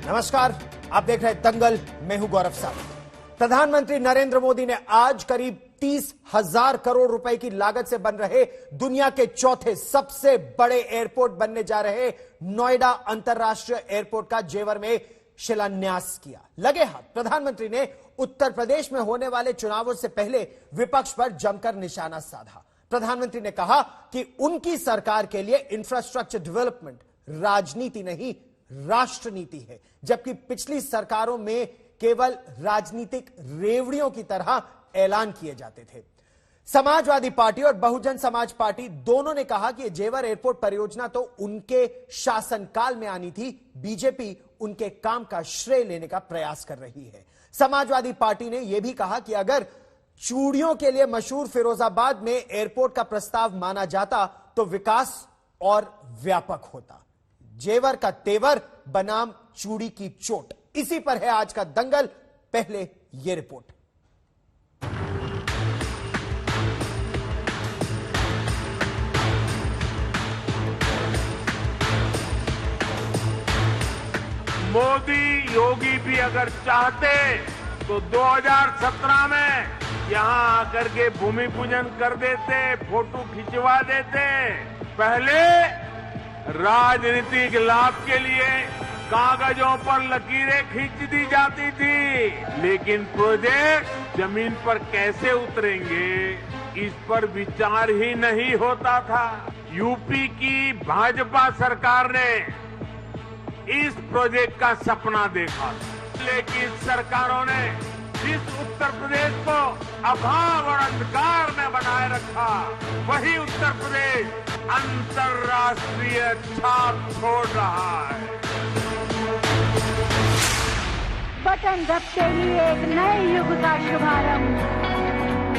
नमस्कार, आप देख रहे हैं दंगल। मैं हूं गौरव साहब। प्रधानमंत्री नरेंद्र मोदी ने आज करीब 30,000 करोड़ रुपए की लागत से बन रहे दुनिया के चौथे सबसे बड़े एयरपोर्ट बनने जा रहे नोएडा अंतरराष्ट्रीय एयरपोर्ट का जेवर में शिलान्यास किया। लगे हाथ प्रधानमंत्री ने उत्तर प्रदेश में होने वाले चुनावों से पहले विपक्ष पर जमकर निशाना साधा। प्रधानमंत्री ने कहा कि उनकी सरकार के लिए इंफ्रास्ट्रक्चर डेवलपमेंट राजनीति नहीं, राष्ट्र नीति है, जबकि पिछली सरकारों में केवल राजनीतिक रेवड़ियों की तरह ऐलान किए जाते थे। समाजवादी पार्टी और बहुजन समाज पार्टी दोनों ने कहा कि जेवर एयरपोर्ट परियोजना तो उनके शासनकाल में आनी थी, बीजेपी उनके काम का श्रेय लेने का प्रयास कर रही है। समाजवादी पार्टी ने यह भी कहा कि अगर चूड़ियों के लिए मशहूर फिरोजाबाद में एयरपोर्ट का प्रस्ताव माना जाता तो विकास और व्यापक होता। जेवर का तेवर बनाम चूड़ी की चोट, इसी पर है आज का दंगल। पहले यह रिपोर्ट। मोदी योगी भी अगर चाहते तो 2017 में यहां आकर के भूमि पूजन कर देते, फोटो खिंचवा देते। पहले राजनीतिक लाभ के लिए कागजों पर लकीरें खींच दी जाती थी, लेकिन प्रोजेक्ट जमीन पर कैसे उतरेंगे इस पर विचार ही नहीं होता था। यूपी की भाजपा सरकार ने इस प्रोजेक्ट का सपना देखा, लेकिन सरकारों ने जिस उत्तर प्रदेश को अभाव और अंधकार में बनाए रखा, वही उत्तर प्रदेश अंतर्राष्ट्रीय छाप छोड़ रहा है। बटन दबते ही एक नए युग का शुभारंभ,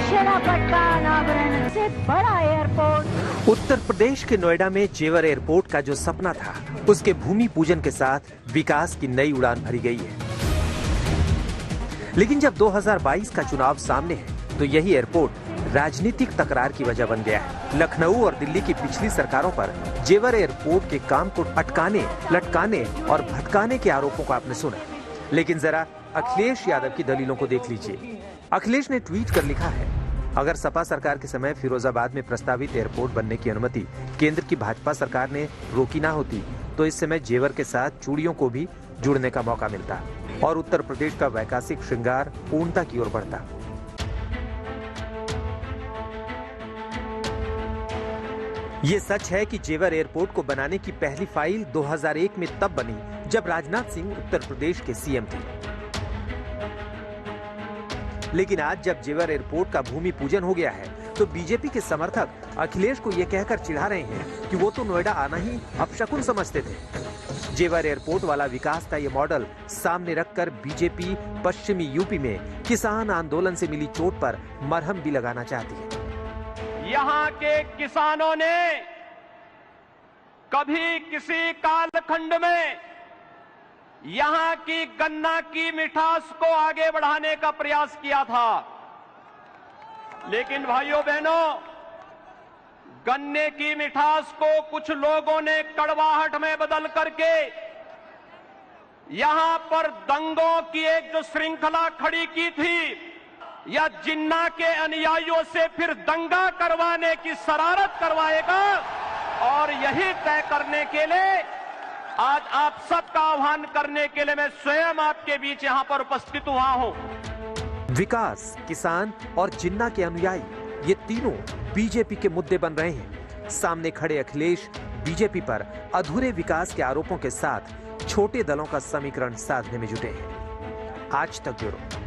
शराफत का अनावरण से बड़ा एयरपोर्ट। उत्तर प्रदेश के नोएडा में जेवर एयरपोर्ट का जो सपना था, उसके भूमि पूजन के साथ विकास की नई उड़ान भरी गई है। लेकिन जब 2022 का चुनाव सामने है तो यही एयरपोर्ट राजनीतिक तकरार की वजह बन गया है। लखनऊ और दिल्ली की पिछली सरकारों पर जेवर एयरपोर्ट के काम को अटकाने, लटकाने और भटकाने के आरोपों को आपने सुना, लेकिन जरा अखिलेश यादव की दलीलों को देख लीजिए। अखिलेश ने ट्वीट कर लिखा है, अगर सपा सरकार के समय फिरोजाबाद में प्रस्तावित एयरपोर्ट बनने की अनुमति केंद्र की भाजपा सरकार ने रोकी ना होती तो इस समय जेवर के साथ चूड़ियों को भी जुड़ने का मौका मिलता और उत्तर प्रदेश का वैकासिक श्रृंगार पूर्णता की ओर बढ़ता। ये सच है कि जेवर एयरपोर्ट को बनाने की पहली फाइल 2001 में तब बनी जब राजनाथ सिंह उत्तर प्रदेश के सीएम थे। लेकिन आज जब जेवर एयरपोर्ट का भूमि पूजन हो गया है तो बीजेपी के समर्थक अखिलेश को यह कहकर चिढ़ा रहे हैं कि वो तो नोएडा आना ही अपशकुन समझते थे। जेवर एयरपोर्ट वाला विकास का ये मॉडल सामने रखकर बीजेपी पश्चिमी यूपी में किसान आंदोलन से मिली चोट पर मरहम भी लगाना चाहती है। यहां के किसानों ने कभी किसी कालखंड में यहां की गन्ना की मिठास को आगे बढ़ाने का प्रयास किया था, लेकिन भाइयों बहनों, गन्ने की मिठास को कुछ लोगों ने कड़वाहट में बदल करके यहां पर दंगों की एक जो श्रृंखला खड़ी की थी, या जिन्ना के अनुयायियों से फिर दंगा करवाने की शरारत करवाएगा। और यही तय करने के लिए आज आप सबका आह्वान करने के लिए मैं स्वयं आपके बीच यहां पर उपस्थित हुआ हूं। विकास, किसान और जिन्ना के अनुयायी, ये तीनों बीजेपी के मुद्दे बन रहे हैं। सामने खड़े अखिलेश बीजेपी पर अधूरे विकास के आरोपों के साथ छोटे दलों का समीकरण साधने में जुटे हैं। आज तक ब्यूरो।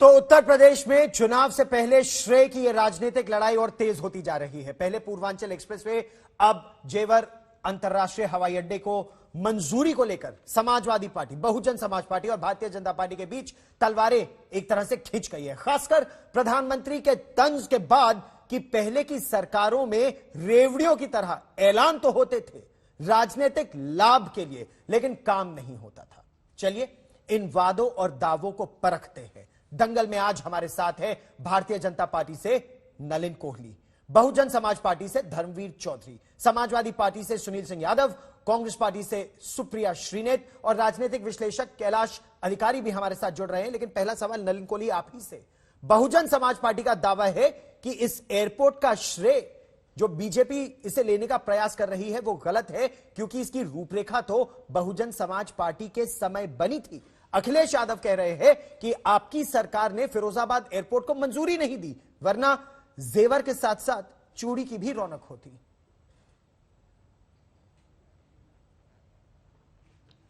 तो उत्तर प्रदेश में चुनाव से पहले श्रेय की यह राजनीतिक लड़ाई और तेज होती जा रही है। पहले पूर्वांचल एक्सप्रेसवे, अब जेवर अंतरराष्ट्रीय हवाई अड्डे को मंजूरी को लेकर समाजवादी पार्टी, बहुजन समाज पार्टी और भारतीय जनता पार्टी के बीच तलवारें एक तरह से खिंच गई है। खासकर प्रधानमंत्री के तंज के बाद कि पहले की सरकारों में रेवड़ियों की तरह ऐलान तो होते थे राजनीतिक लाभ के लिए, लेकिन काम नहीं होता था। चलिए इन वादों और दावों को परखते हैं। दंगल में आज हमारे साथ है भारतीय जनता पार्टी से नलिन कोहली, बहुजन समाज पार्टी से धर्मवीर चौधरी, समाजवादी पार्टी से सुनील सिंह यादव कांग्रेस पार्टी से सुप्रिया श्रीनेत और राजनीतिक विश्लेषक कैलाश अधिकारी भी हमारे साथ जुड़ रहे हैं। लेकिन पहला सवाल नलिन कोहली आप ही से। बहुजन समाज पार्टी का दावा है कि इस एयरपोर्ट का श्रेय जो बीजेपी इसे लेने का प्रयास कर रही है वो गलत है, क्योंकि इसकी रूपरेखा तो बहुजन समाज पार्टी के समय बनी थी। अखिलेश यादव कह रहे हैं कि आपकी सरकार ने फिरोजाबाद एयरपोर्ट को मंजूरी नहीं दी, वरना जेवर के साथ साथ चूड़ी की भी रौनक होती।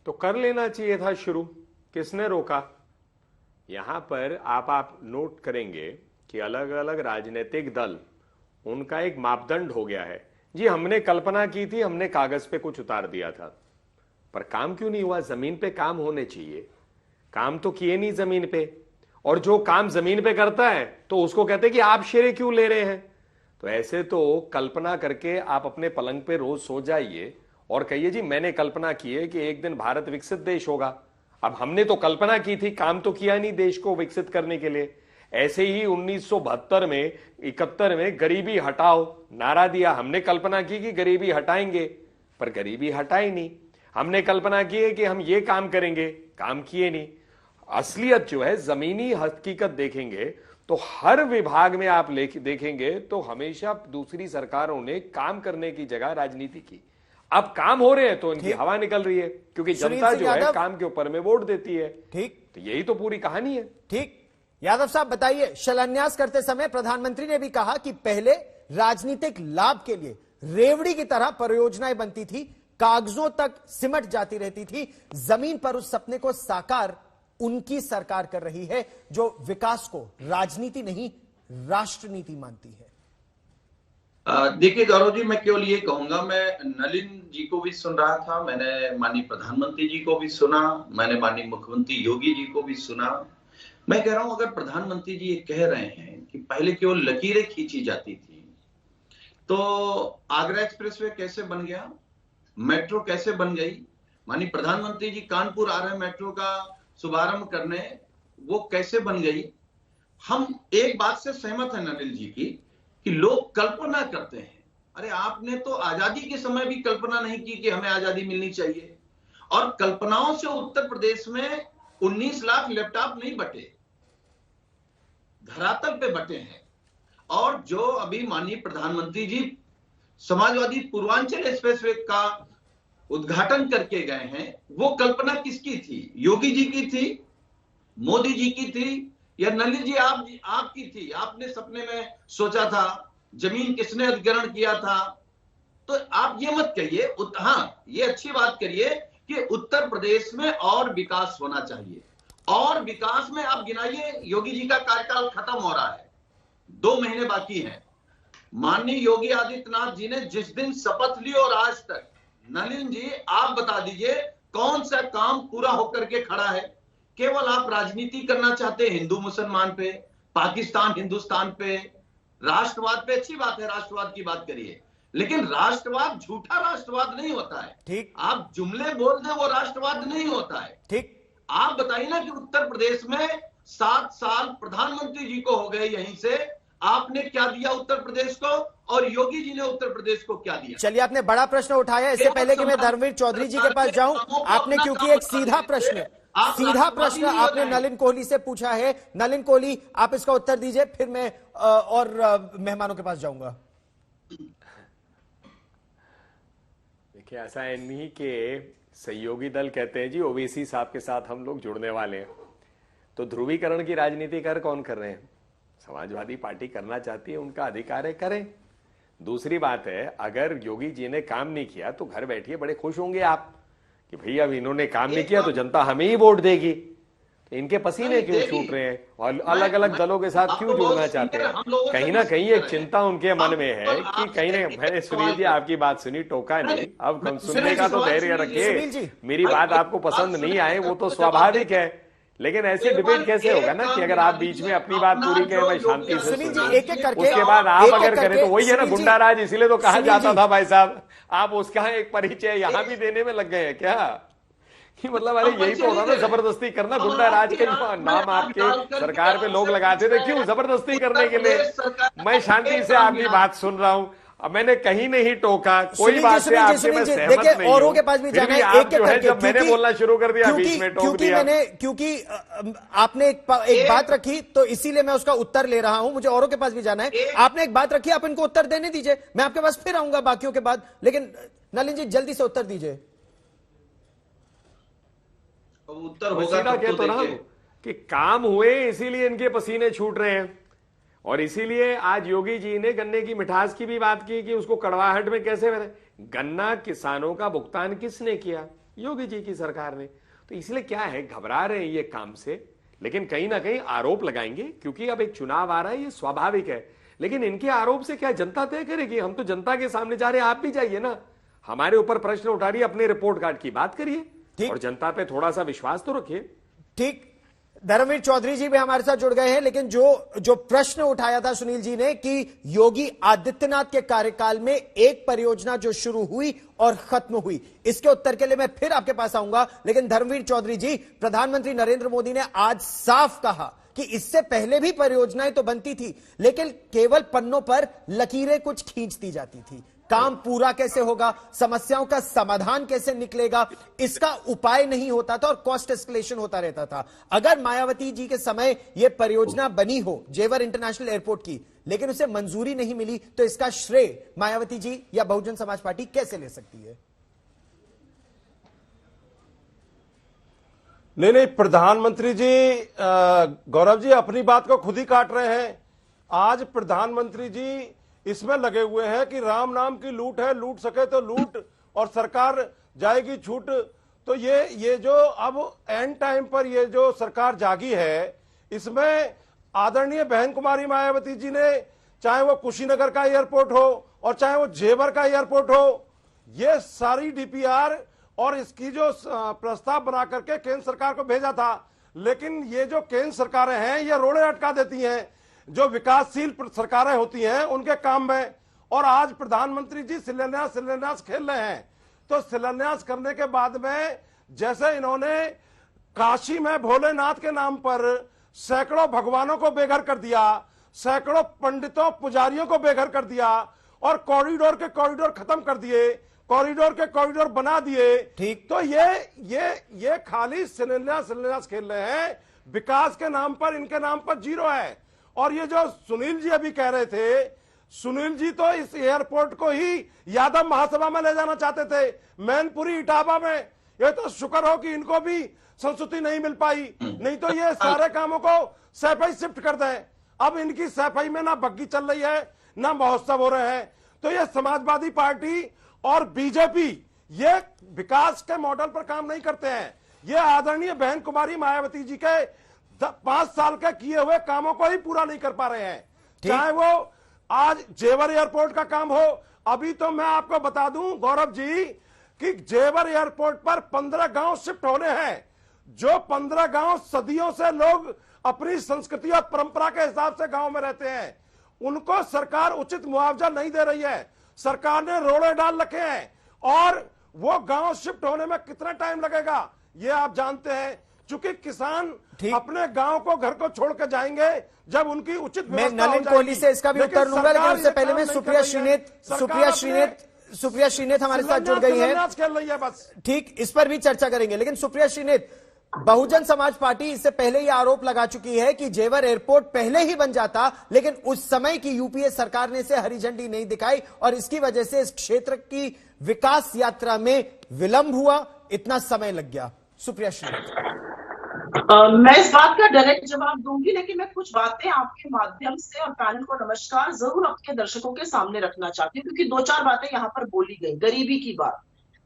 तो कर लेना चाहिए था शुरू, किसने रोका? यहां पर आप नोट करेंगे कि अलग अलग राजनीतिक दल, उनका एक मापदंड हो गया है। जी हमने कल्पना की थी, हमने कागज पे कुछ उतार दिया था, पर काम क्यों नहीं हुआ? जमीन पे काम होने चाहिए। काम तो किए नहीं जमीन पे, और जो काम जमीन पे करता है तो उसको कहते हैं कि आप श्रेय क्यों ले रहे हैं। तो ऐसे तो कल्पना करके आप अपने पलंग पे रोज सो जाइए और कहिए जी मैंने कल्पना की है कि एक दिन भारत विकसित देश होगा। अब हमने तो कल्पना की थी, काम तो किया नहीं देश को विकसित करने के लिए। ऐसे ही 1972 में 71 में गरीबी हटाओ नारा दिया, हमने कल्पना की कि गरीबी हटाएंगे, पर गरीबी हटाई नहीं। हमने कल्पना की है कि हम ये काम करेंगे, काम किए नहीं। असलियत जो है, जमीनी हकीकत देखेंगे तो हर विभाग में आप देखेंगे तो हमेशा दूसरी सरकारों ने काम करने की जगह राजनीति की। अब काम हो रहे हैं तो इनकी हवा निकल रही है, क्योंकि जनता जो है काम के ऊपर में वोट देती है। ठीक, तो यही तो पूरी कहानी है। ठीक, यादव साहब बताइए, शिलान्यास करते समय प्रधानमंत्री ने भी कहा कि पहले राजनीतिक लाभ के लिए रेवड़ी की तरह परियोजनाएं बनती थी, कागजों तक सिमट जाती रहती थी। जमीन पर उस सपने को साकार उनकी सरकार कर रही है, जो विकास को राजनीति नहीं राष्ट्रनीति मानती है। देखिए गौरव जी, मैं केवल ये कहूंगा, मैं नलिन जी को भी सुन रहा था, मैंने माननीय प्रधानमंत्री जी को भी सुना, मैंने माननीय मुख्यमंत्री योगी जी को भी सुना। मैं कह रहा हूं, अगर प्रधानमंत्री जी ये कह रहे हैं कि पहले केवल लकीरें खींची जाती थी, तो आगरा एक्सप्रेसवे कैसे बन गया, मेट्रो कैसे बन गई? माननीय प्रधानमंत्री जी कानपुर आ रहे हैं मेट्रो का शुभारंभ करने, वो कैसे बन गई? हम एक बात से सहमत हैं नलिन जी की कि लोग कल्पना करते हैं। अरे आपने तो आजादी के समय भी कल्पना नहीं की कि हमें आजादी मिलनी चाहिए, और कल्पनाओं से उत्तर प्रदेश में 19 लाख लैपटॉप नहीं बटे, धरातल पे बटे हैं। और जो अभी माननीय प्रधानमंत्री जी समाजवादी पूर्वांचल एक्सप्रेसवे का उद्घाटन करके गए हैं, वो कल्पना किसकी थी? योगी जी की थी, मोदी जी की थी, या नलिन जी आपकी थी? आपने सपने में सोचा था? जमीन किसने अधिग्रहण किया था? तो आप ये मत कहिए। हाँ, ये अच्छी बात करिए कि उत्तर प्रदेश में और विकास होना चाहिए, और विकास में आप गिनाइए, योगी जी का कार्यकाल खत्म हो रहा है, 2 महीने बाकी हैं। माननीय योगी आदित्यनाथ जी ने जिस दिन शपथ ली और आज तक, नलिन जी आप बता दीजिए कौन सा काम पूरा होकर के खड़ा है? केवल आप राजनीति करना चाहते हैं हिंदू मुसलमान पे, पाकिस्तान हिंदुस्तान पे, राष्ट्रवाद पे। अच्छी बात है, राष्ट्रवाद की बात करिए, लेकिन राष्ट्रवाद झूठा राष्ट्रवाद नहीं होता है। ठीक, आप जुमले बोल दे वो राष्ट्रवाद नहीं होता है। ठीक, आप बताइए ना कि उत्तर प्रदेश में 7 साल प्रधानमंत्री जी को हो गए, यहीं से आपने क्या दिया उत्तर प्रदेश को, और योगी जी ने उत्तर प्रदेश को क्या दिया? चलिए, आपने बड़ा प्रश्न उठाया। इससे पहले कि मैं धर्मवीर चौधरी जी के पास जाऊं, आपने क्योंकि एक सीधा प्रश्न आपने नलिन कोहली से पूछा है, नलिन कोहली आप इसका उत्तर दीजिए, फिर मैं और मेहमानों के पास जाऊंगा। देखिए, ऐसा है नहीं कि सहयोगी दल कहते हैं जी ओवैसी साहब के साथ हम लोग जुड़ने वाले हैं, तो ध्रुवीकरण की राजनीति कौन कर रहे हैं? समाजवादी पार्टी करना चाहती है, उनका अधिकार है, करें। दूसरी बात है, अगर योगी जी ने काम नहीं किया तो घर बैठिए बड़े खुश होंगे आप कि भैया अब इन्होंने काम नहीं किया तो जनता हमें ही वोट देगी। तो इनके पसीने क्यों छूट रहे हैं और अलग अलग दलों के साथ क्यों जुड़ना चाहते हैं? कहीं ना कहीं एक चिंता उनके मन में है कि कहीं ना, मैंने सुनील जी आपकी बात सुनी, टोका नहीं, अब सुनने का तो धैर्य रखिए। मेरी बात आपको पसंद नहीं आए वो तो स्वाभाविक है, लेकिन ऐसे डिबेट कैसे होगा ना कि अगर आप बीच में अपनी बात पूरी करें, मैं शांति से सुनूं, उसके बाद आप अगर करें तो वही है ना गुंडा राज। इसीलिए तो कहा जाता था भाई साहब, आप उसका एक परिचय यहाँ भी देने में लग गए हैं क्या? कि मतलब अरे यही तो होता ना, जबरदस्ती करना। गुंडा राज के नाम आपके सरकार पे लोग लगाते थे, क्यों? जबरदस्ती करने के लिए। मैं शांति से आपकी बात सुन रहा हूं, अब मैंने कहीं नहीं टोका, कोई सुनील बात जी, से आपसे सुनील मैं जी, सहमत देखिए नहीं औरों हूं। के पास भी फिर जाना भी है आप एक एक जो है, करके, जब मैंने बोलना शुरू कर दिया बीच में टोक दिया। क्योंकि आपने एक बात रखी तो इसीलिए मैं उसका उत्तर ले रहा हूं, मुझे औरों के पास भी जाना है। आपने एक बात रखी, आप इनको उत्तर देने दीजिए, मैं आपके पास फिर आऊंगा बाकियों के बाद, लेकिन नलिन जी जल्दी से उत्तर दीजिए। उत्तर होगा कह तो रहा हूं कि काम हुए इसीलिए इनके पसीने छूट रहे हैं, और इसीलिए आज योगी जी ने गन्ने की मिठास की भी बात की कि उसको कड़वाहट में कैसे गन्ना किसानों का भुगतान किसने किया? योगी जी की सरकार ने। तो इसलिए क्या है, घबरा रहे हैं ये काम से, लेकिन कहीं ना कहीं आरोप लगाएंगे क्योंकि अब एक चुनाव आ रहा है, ये स्वाभाविक है। लेकिन इनके आरोप से क्या जनता तय करेगी? हम तो जनता के सामने जा रहे हैं, आप भी जाइए ना, हमारे ऊपर प्रश्न उठा रही है, अपने रिपोर्ट कार्ड की बात करिए और जनता पे थोड़ा सा विश्वास तो रखिए। ठीक, धर्मवीर चौधरी जी भी हमारे साथ जुड़ गए हैं, लेकिन जो प्रश्न उठाया था सुनील जी ने कि योगी आदित्यनाथ के कार्यकाल में एक परियोजना जो शुरू हुई और खत्म हुई, इसके उत्तर के लिए मैं फिर आपके पास आऊंगा। लेकिन धर्मवीर चौधरी जी, प्रधानमंत्री नरेंद्र मोदी ने आज साफ कहा कि इससे पहले भी परियोजनाएं तो बनती थी, लेकिन केवल पन्नों पर लकीरें कुछ खींच दी जाती थी। काम पूरा कैसे होगा, समस्याओं का समाधान कैसे निकलेगा, इसका उपाय नहीं होता था और कॉस्ट एस्केलेशन होता रहता था। अगर मायावती जी के समय यह परियोजना बनी हो जेवर इंटरनेशनल एयरपोर्ट की, लेकिन उसे मंजूरी नहीं मिली, तो इसका श्रेय मायावती जी या बहुजन समाज पार्टी कैसे ले सकती है? नहीं, प्रधानमंत्री जी, गौरव जी अपनी बात को खुद ही काट रहे हैं। आज प्रधानमंत्री जी इसमें लगे हुए हैं कि राम नाम की लूट है, लूट सके तो लूट और सरकार जाएगी छूट। तो ये जो अब एंड टाइम पर ये जो सरकार जागी है, इसमें आदरणीय बहन कुमारी मायावती जी ने, चाहे वो कुशीनगर का एयरपोर्ट हो और चाहे वो जेवर का एयरपोर्ट हो, ये सारी डीपीआर और इसकी जो प्रस्ताव बना करके केंद्र सरकार को भेजा था। लेकिन ये जो केंद्र सरकारें हैं, ये रोड़े अटका देती हैं जो विकासशील सरकारें होती हैं उनके काम में। और आज प्रधानमंत्री जी शिलान्यास खेल रहे हैं। तो शिलान्यास करने के बाद में जैसे इन्होंने काशी में भोलेनाथ के नाम पर सैकड़ों भगवानों को बेघर कर दिया, सैकड़ों पंडितों पुजारियों को बेघर कर दिया और कॉरिडोर के कॉरिडोर खत्म कर दिए, कॉरिडोर के कॉरिडोर बना दिए। ठीक, तो ये खाली शिलान्यास खेल रहे हैं। विकास के नाम पर, इनके नाम पर जीरो है। और ये जो सुनील जी अभी कह रहे थे, सुनील जी तो इस एयरपोर्ट को ही यादव महासभा में ले जाना चाहते थे, मैनपुरी इटावा में। ये तो शुक्र हो कि इनको भी संस्तुति नहीं मिल पाई, नहीं तो ये सारे कामों को सैफई शिफ्ट कर दें। अब इनकी सैफई में ना बग्गी चल रही है, ना महोत्सव हो रहे हैं। तो ये समाजवादी पार्टी और बीजेपी ये विकास के मॉडल पर काम नहीं करते हैं। ये आदरणीय बहन कुमारी मायावती जी के 5 साल के किए हुए कामों को ही पूरा नहीं कर पा रहे हैं। चाहे वो आज जेवर एयरपोर्ट का काम हो, अभी तो मैं आपको बता दूं गौरव जी कि जेवर एयरपोर्ट पर 15 गांव शिफ्ट होने हैं। जो 15 गांव सदियों से लोग अपनी संस्कृति और परंपरा के हिसाब से गांव में रहते हैं, उनको सरकार उचित मुआवजा नहीं दे रही है। सरकार ने रोड़े डाल रखे हैं और वो गांव शिफ्ट होने में कितना टाइम लगेगा ये आप जानते हैं। चूंकि किसान अपने गांव को, घर को छोड़ कर जाएंगे जब उनकी उचित मैं नलिन कोहली से इसका भी उत्तर लूंगा, लेकिन उससे पहले मैं सुप्रिया श्रीनेत हमारे साथ जुड़ गई है। बस ठीक, इस पर भी चर्चा करेंगे। लेकिन सुप्रिया श्रीनेत, बहुजन समाज पार्टी इससे पहले ही आरोप लगा चुकी है कि जेवर एयरपोर्ट पहले ही बन जाता, लेकिन उस समय की यूपीए सरकार ने इसे हरी झंडी नहीं दिखाई और इसकी वजह से इस क्षेत्र की विकास यात्रा में विलंब हुआ, इतना समय लग गया। सुप्रिया श्रीनेत, मैं इस बात का डायरेक्ट जवाब दूंगी, लेकिन मैं कुछ बातें आपके माध्यम से और पैनल को नमस्कार जरूर आपके दर्शकों के सामने रखना चाहती हूँ, क्योंकि 2-4 बातें यहाँ पर बोली गई। गरीबी की बात,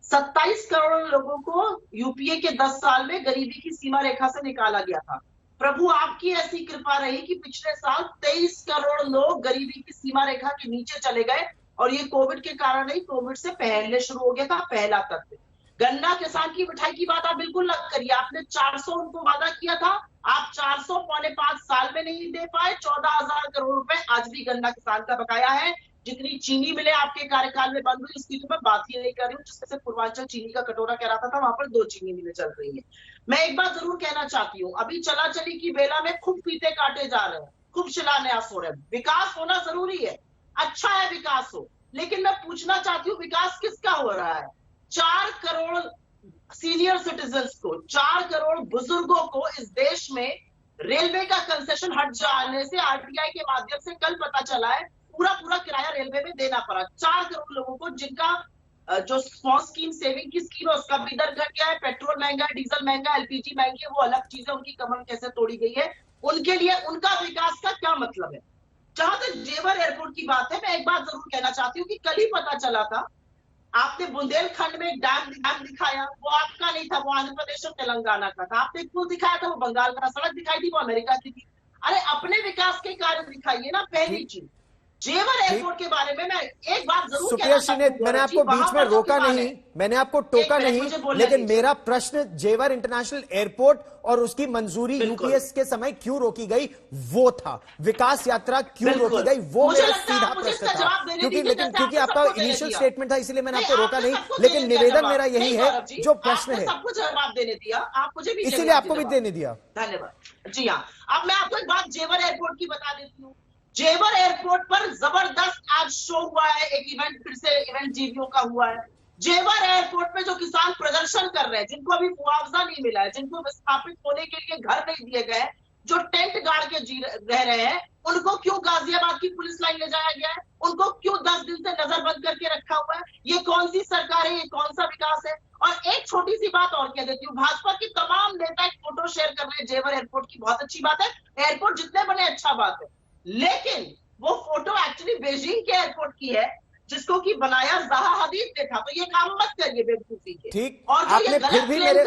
27 करोड़ लोगों को यूपीए के 10 साल में गरीबी की सीमा रेखा से निकाला गया था। प्रभु आपकी ऐसी कृपा रही कि पिछले साल 23 करोड़ लोग गरीबी की सीमा रेखा के नीचे चले गए, और ये कोविड के कारण नहीं, कोविड से पहले शुरू हो गया था। पहला तथ्य, गन्ना किसान की मिठाई की बात आप बिल्कुल न करिए। आपने 400 उनको वादा किया था, आप 400 पौने 5 साल में नहीं दे पाए। 14,000 करोड़ रुपए आज भी गन्ना किसान का बकाया है। जितनी चीनी मिले आपके कार्यकाल में बंद हुई, उसकी तो मैं बात ही नहीं कर रही हूँ। जिससे पूर्वांचल चीनी का कटोरा कहलाता था, वहां पर 2 चीनी मिलें चल रही है। मैं एक बात जरूर कहना चाहती हूँ, अभी चला चली की बेला में खूब फीते काटे जा रहे हैं, खूब शिलान्यास हो रहे हैं। विकास होना जरूरी है, अच्छा है विकास हो, लेकिन मैं पूछना चाहती हूँ विकास किसका हो रहा है? 4 करोड़ सीनियर सिटीजन्स को, 4 करोड़ बुजुर्गों को इस देश में रेलवे का कंसेशन हट जाने से आरटीआई के माध्यम से कल पता चला है पूरा किराया रेलवे में देना पड़ा। 4 करोड़ लोगों को जिनका जो स्मॉल स्कीम सेविंग की स्कीम है उसका भी दर घट गया है, पेट्रोल महंगा है, डीजल महंगा, एलपीजी महंगी है, वो अलग चीज है, उनकी कमर कैसे तोड़ी गई है, उनके लिए उनका विकास का क्या मतलब है? जहां तक जेवर एयरपोर्ट की बात है, मैं एक बात जरूर कहना चाहती हूँ कि कल ही पता चला था, आपने बुंदेलखंड में एक डैम दिखाया, वो आपका नहीं था, वो आंध्र प्रदेश और तेलंगाना का था। आपने एक पुल दिखाया था, वो बंगाल का, सड़क दिखाई थी, वो अमेरिका की थी। अरे अपने विकास के कार्य दिखाइए ना। पहली चीज जेवर एयरपोर्ट के बारे में मैं एक बात जरूर सुप्रिया श्री ने, मैंने आपको बीच में रोका नहीं, मैंने आपको टोका नहीं, लेकिन मेरा प्रश्न जेवर इंटरनेशनल एयरपोर्ट और उसकी मंजूरी यूपीएस के समय क्यों रोकी गई वो था, विकास यात्रा क्यों रोकी गई वो मेरा सीधा प्रश्न था। क्योंकि आपका इनिशियल स्टेटमेंट था, इसलिए मैंने आपको रोका नहीं, लेकिन निवेदन मेरा यही है जो प्रश्न है, सबको जवाब देने दिया, आप मुझे भी इसीलिए आपको भी देने दिया। धन्यवाद। जी हाँ, अब मैं आपको एक बात जेवर एयरपोर्ट की बता देती हूँ। जेवर एयरपोर्ट पर जबरदस्त आज शो हुआ है, एक इवेंट, फिर से इवेंट जीवियों का हुआ है। जेवर एयरपोर्ट पे जो किसान प्रदर्शन कर रहे हैं, जिनको अभी मुआवजा नहीं मिला है, जिनको विस्थापित होने के लिए घर नहीं दिए गए, जो टेंट गाड़ के रह रहे हैं, उनको क्यों गाजियाबाद की पुलिस लाइन ले जाया गया है? उनको क्यों 10 दिन से नजर बंद करके रखा हुआ है? ये कौन सी सरकार है? ये कौन सा विकास है? और एक छोटी सी बात और कह देती हूँ, भाजपा की तमाम नेता एक फोटो शेयर कर रहे हैं जेवर एयरपोर्ट की, बहुत अच्छी बात है, एयरपोर्ट जितने बने अच्छा बात है, लेकिन वो फोटो एक्चुअली बीजिंग के एयरपोर्ट की है, जिसको कि बनाया ज़हा हदीद ने था। तो ये काम मत करिए बेवकूफी के। ठीक, और आपने फिर भी मेरे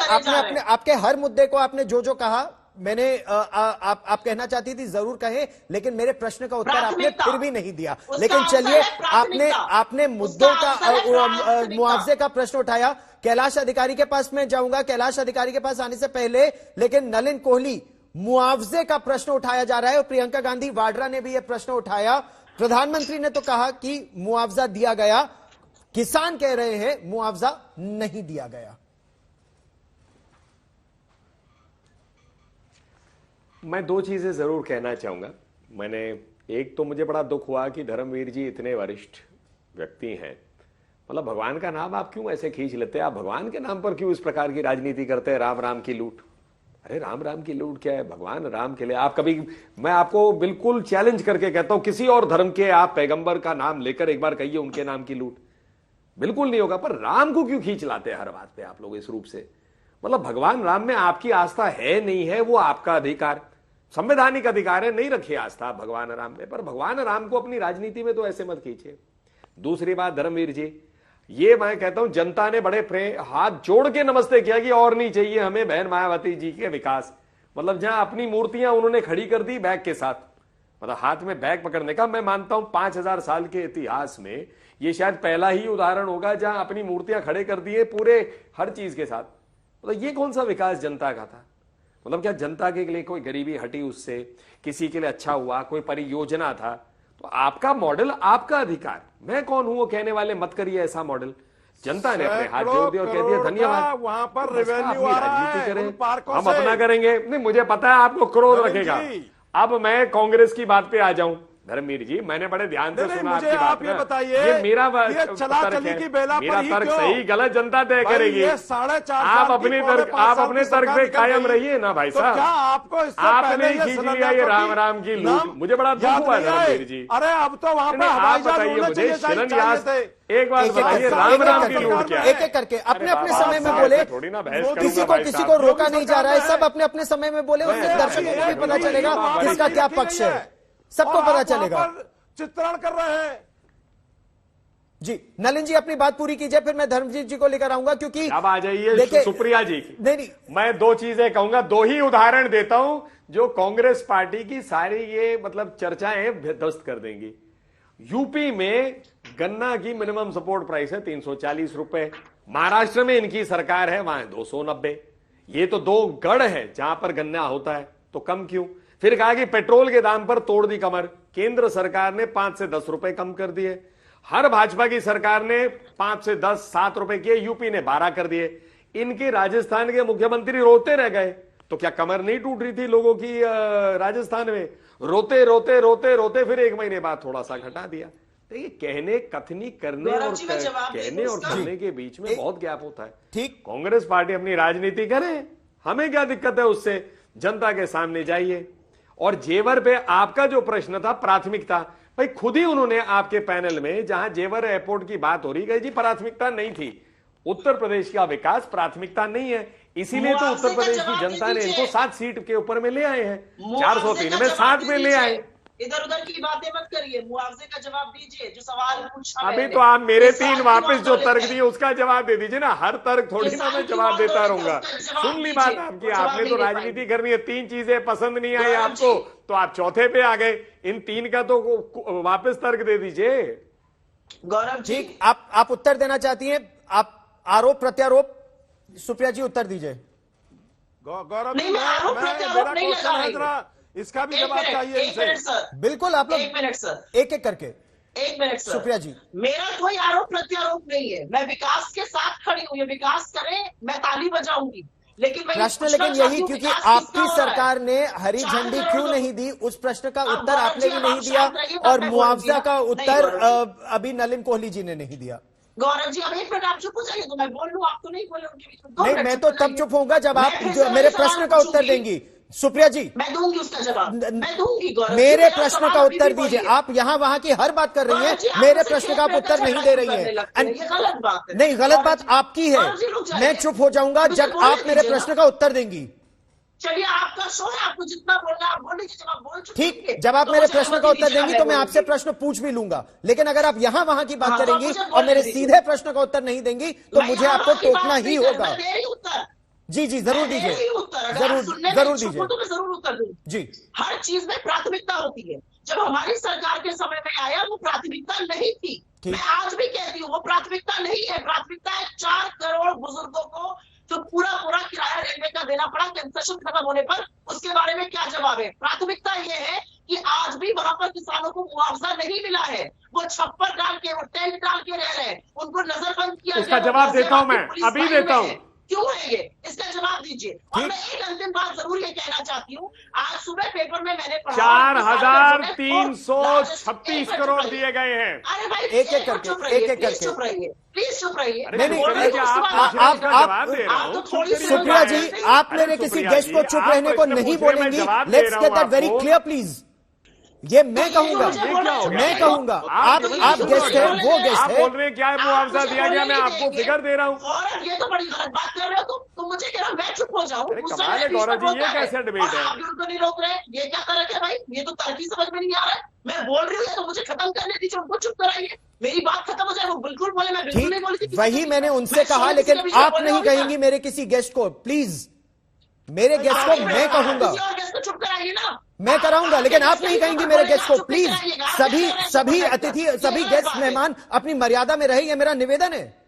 आपके हर मुद्दे को आपने जो कहा, मैंने आप कहना चाहती थी जरूर कहे, लेकिन मेरे प्रश्न का उत्तर आपने फिर भी नहीं दिया। लेकिन चलिए, आपने मुद्दों का मुआवजे का प्रश्न उठाया। कैलाश अधिकारी के पास मैं जाऊंगा, कैलाश अधिकारी के पास आने से पहले लेकिन नलिन कोहली, मुआवजे का प्रश्न उठाया जा रहा है और प्रियंका गांधी वाड्रा ने भी यह प्रश्न उठाया। प्रधानमंत्री ने तो कहा कि मुआवजा दिया गया, किसान कह रहे हैं मुआवजा नहीं दिया गया। मैं 2 चीजें जरूर कहना चाहूंगा। मैंने एक तो मुझे बड़ा दुख हुआ कि धर्मवीर जी इतने वरिष्ठ व्यक्ति हैं, मतलब भगवान का नाम आप क्यों ऐसे खींच लेते हैं? आप भगवान के नाम पर क्यों इस प्रकार की राजनीति करते हैं? राम राम की लूट। अरे राम राम की लूट क्या है? भगवान राम के लिए आप कभी, मैं आपको बिल्कुल चैलेंज करके कहता हूं, किसी और धर्म के आप पैगंबर का नाम लेकर एक बार कहिए उनके नाम की लूट, बिल्कुल नहीं होगा। पर राम को क्यों खींच लाते हैं हर बात पे आप लोग इस रूप से? मतलब भगवान राम में आपकी आस्था है नहीं है, वो आपका अधिकार, संवैधानिक अधिकार है, नहीं रखिए आस्था भगवान राम पे, पर भगवान राम को अपनी राजनीति में तो ऐसे मत खींचिए। दूसरी बात, धर्मवीर जी, ये मैं कहता हूं जनता ने बड़े हाथ जोड़ के नमस्ते किया कि और नहीं चाहिए हमें बहन मायावती जी के विकास। मतलब जहां अपनी मूर्तियां उन्होंने खड़ी कर दी बैग के साथ, मतलब हाथ में बैग पकड़ने का। मैं मानता हूं 5000 साल के इतिहास में ये शायद पहला ही उदाहरण होगा जहां अपनी मूर्तियां खड़े कर दिए पूरे हर चीज के साथ। मतलब ये कौन सा विकास जनता का था? मतलब क्या जनता के लिए कोई गरीबी हटी उससे, किसी के लिए अच्छा हुआ, कोई परियोजना था? तो आपका मॉडल, आपका अधिकार, मैं कौन हूं वो कहने वाले, मत करिए ऐसा मॉडल। जनता ने अपने हाथ जोड़ दिया और कह दिया धन्यवाद, वहां पर रेवेन्यू राजनीति करें, हम अपना करेंगे। नहीं, मुझे पता है आपको क्रोध रखेगा। अब मैं कांग्रेस की बात पे आ जाऊं, धर्मवीर जी, मैंने बड़े ध्यान से सुना आपकी बात ना। बताइए, ये मेरा तर्क है, मेरा तर्क सही गलत जनता तय करेगी। आप अपने तर्क पे कायम रहिए ना भाई साहब। आपने खींच लिया ये राम राम की लूट, मुझे बड़ा दुख हुआ धर्मवीर जी। अरे अब तो वहां पर आप बताइए मुझे, शिलान्यास, एक बात बताइए, राम राम की लूट क्या है? एक एक करके अपने अपने समय में बोले, किसी को रोका नहीं जा रहा है, सब अपने अपने समय में बोले, उससे दर्शकों को भी पता चलेगा किसका क्या पक्ष है, सबको पता चलेगा। चित्रण कर रहे हैं जी। नलिन जी अपनी बात पूरी कीजिए, फिर मैं धर्मजीत जी को लेकर आऊंगा, क्योंकि अब आ जाइए सुप्रिया जी की। नहीं, मैं 2 चीजें कहूंगा, 2 ही उदाहरण देता हूं जो कांग्रेस पार्टी की सारी ये मतलब चर्चाएं ध्वस्त कर देंगी। यूपी में गन्ना की मिनिमम सपोर्ट प्राइस है 340 रुपए, महाराष्ट्र में इनकी सरकार है वहां 290। ये तो 2 गढ़ है जहां पर गन्ना होता है, तो कम क्यों? फिर कहा कि पेट्रोल के दाम पर तोड़ दी कमर, केंद्र सरकार ने 5 से 10 रुपए कम कर दिए। हर भाजपा की सरकार ने 5 से 10, 7 रुपए किए, यूपी ने 12 कर दिए। इनके राजस्थान के मुख्यमंत्री रोते रह गए, तो क्या कमर नहीं टूट रही थी लोगों की राजस्थान में? रोते रोते रोते रोते फिर 1 महीने बाद थोड़ा सा घटा दिया। देखिए, कहने कथनी करने और कहने और करने के बीच में बहुत गैप होता है। ठीक, कांग्रेस पार्टी अपनी राजनीति करे, हमें क्या दिक्कत है उससे? जनता के सामने जाइए। और जेवर पे आपका जो प्रश्न था, प्राथमिकता, भाई खुद ही उन्होंने आपके पैनल में जहां जेवर एयरपोर्ट की बात हो रही गई जी, प्राथमिकता नहीं थी, उत्तर प्रदेश का विकास प्राथमिकता नहीं है, इसीलिए तो उत्तर प्रदेश की जनता ने इनको 7 सीट के ऊपर में ले आए हैं, 403 में 7 में ले आए। इधर उधर की बातें मत करिए, मुआवजे का जवाब दीजिए जो सवाल पूछा। अभी तो आप मेरे 3 वापस जो तर्क दिए उसका जवाब दे दीजिए ना। हर तर्क थोड़ी ना मैं जवाब देता रहूंगा। सुन ली बात आपकी, आपने तो राजनीति करनी है। 3 चीजें पसंद नहीं आई आपको तो आप चौथे पे आ गए। इन 3 का तो वापस तर्क दे दीजिए। गौरव जी, आप उत्तर देना चाहती हैं? आप आरोप प्रत्यारोप, सुप्रिया जी उत्तर दीजिए। गौरव नहीं, मैं आरोप प्रत्यारोप नहीं लगा रही हूं। इसका भी जवाब चाहिए इनसे। बिल्कुल, आप लोग 1 मिनट सर, एक एक करके। 1 मिनट सर। सुप्रिया जी, मेरा कोई आरोप प्रत्यारोप नहीं है, मैं विकास के साथ खड़ी हूँ। ये विकास करे, मैं ताली बजाऊंगी, लेकिन मैं प्रश्न लेकिन यही, क्योंकि आपकी सरकार ने हरी झंडी क्यों नहीं दी, उस प्रश्न का उत्तर आपने भी नहीं दिया, और मुआवजा का उत्तर अभी नलिन कोहली जी ने नहीं दिया। गौरव जी, अब 1 मिनट आप चुप हो जाइए तो मैं बोल लूं, आप तो नहीं बोले उनके बीच में। नहीं, मैं तो तब चुप होऊंगा जब आप मेरे प्रश्न का उत्तर देंगी। सुप्रिया जी, मैं दूंगी उसका जवाब, मैं दूंगी। गौरव, मेरे प्रश्न का उत्तर दीजिए। आप यहाँ वहां की हर बात कर रही हैं, मेरे प्रश्न का आप उत्तर नहीं दे रही हैं। ये गलत बात है। नहीं, गलत बात आपकी है। मैं चुप हो जाऊंगा जब आप मेरे प्रश्न का उत्तर देंगी। चलिए, आपका शो है, आपको जितना बोलना है आप बोल लीजिए, जब आप बोल चुके हैं। ठीक, जब आप मेरे प्रश्न का उत्तर देंगी तो मैं आपसे प्रश्न पूछ भी लूंगा, लेकिन अगर आप यहाँ वहां की बात करेंगी और मेरे सीधे प्रश्न का उत्तर नहीं देंगी तो मुझे आपको टोकना ही होगा। जी जी, जरूर दीजिए, जरूर दीजिए, जरूर उत्तर दूं जी। हर चीज में प्राथमिकता होती है। जब हमारी सरकार के समय में आया वो प्राथमिकता नहीं थी। मैं आज भी कहती हूँ वो प्राथमिकता नहीं है। प्राथमिकता है 4 करोड़ बुजुर्गों को जो पूरा किराया रेलवे का देना पड़ा कंसेशन खत्म होने पर, उसके बारे में क्या जवाब है? प्राथमिकता ये है कि आज भी वहां पर किसानों को मुआवजा नहीं मिला है। वो छप्पर डाल के, वो टेंट डाल के रह रहे हैं, उनको नजरबंद किया। इसका जवाब देता हूं मैं, अभी देता हूं। क्यों है ये? इसका जवाब दीजिए। और मैं एक अंतिम बात जरूर ये कहना चाहती हूँ, आज सुबह पेपर में मैंने पढ़ा 4,336 करोड़ दिए गए हैं। अरे भाई, एक एक करके, एक एक करके, चुप रहिए, प्लीज चुप रहिए। सुप्रिया जी, आप मेरे किसी गेस्ट को चुप रहने को नहीं बोलेंगी। Let's get that very clear please. ये मैं कहूंगा, मैं कहूंगा। आप गेस्ट हैं, वो गेस्ट है। बोल रहे हैं क्या मुआवजा दिया गया, मैं आपको फिगर दे रहा हूँ। और ये तो बड़ी गलत बात कर रहे हो तुम मुझे कह रहा मैं चुप हो जाऊँ। कमाल है गौरव जी, ये कैसे डिबेट है? आप उनको नहीं रोक रहे, ये क्या कर रहे भाई? ये तो तरक्की समझ में नहीं आ रहा है। मैं बोल रही हूँ तो मुझे खत्म करने दीजिए, उनको चुप कराइए, मेरी बात खत्म हो जाए। वो बिल्कुल बोले, मैं बिल्कुल नहीं बोली। वही मैंने उनसे कहा, लेकिन आप नहीं कहेंगी मेरे किसी गेस्ट को। प्लीज, मेरे गेस्ट को मैं कहूंगा, चुप कराइए ना, मैं कराऊंगा, लेकिन आप नहीं कहेंगे मेरे गेस्ट को। प्लीज, सभी अतिथि, सभी गेस्ट मेहमान अपनी मर्यादा में रहे, ये मेरा निवेदन है।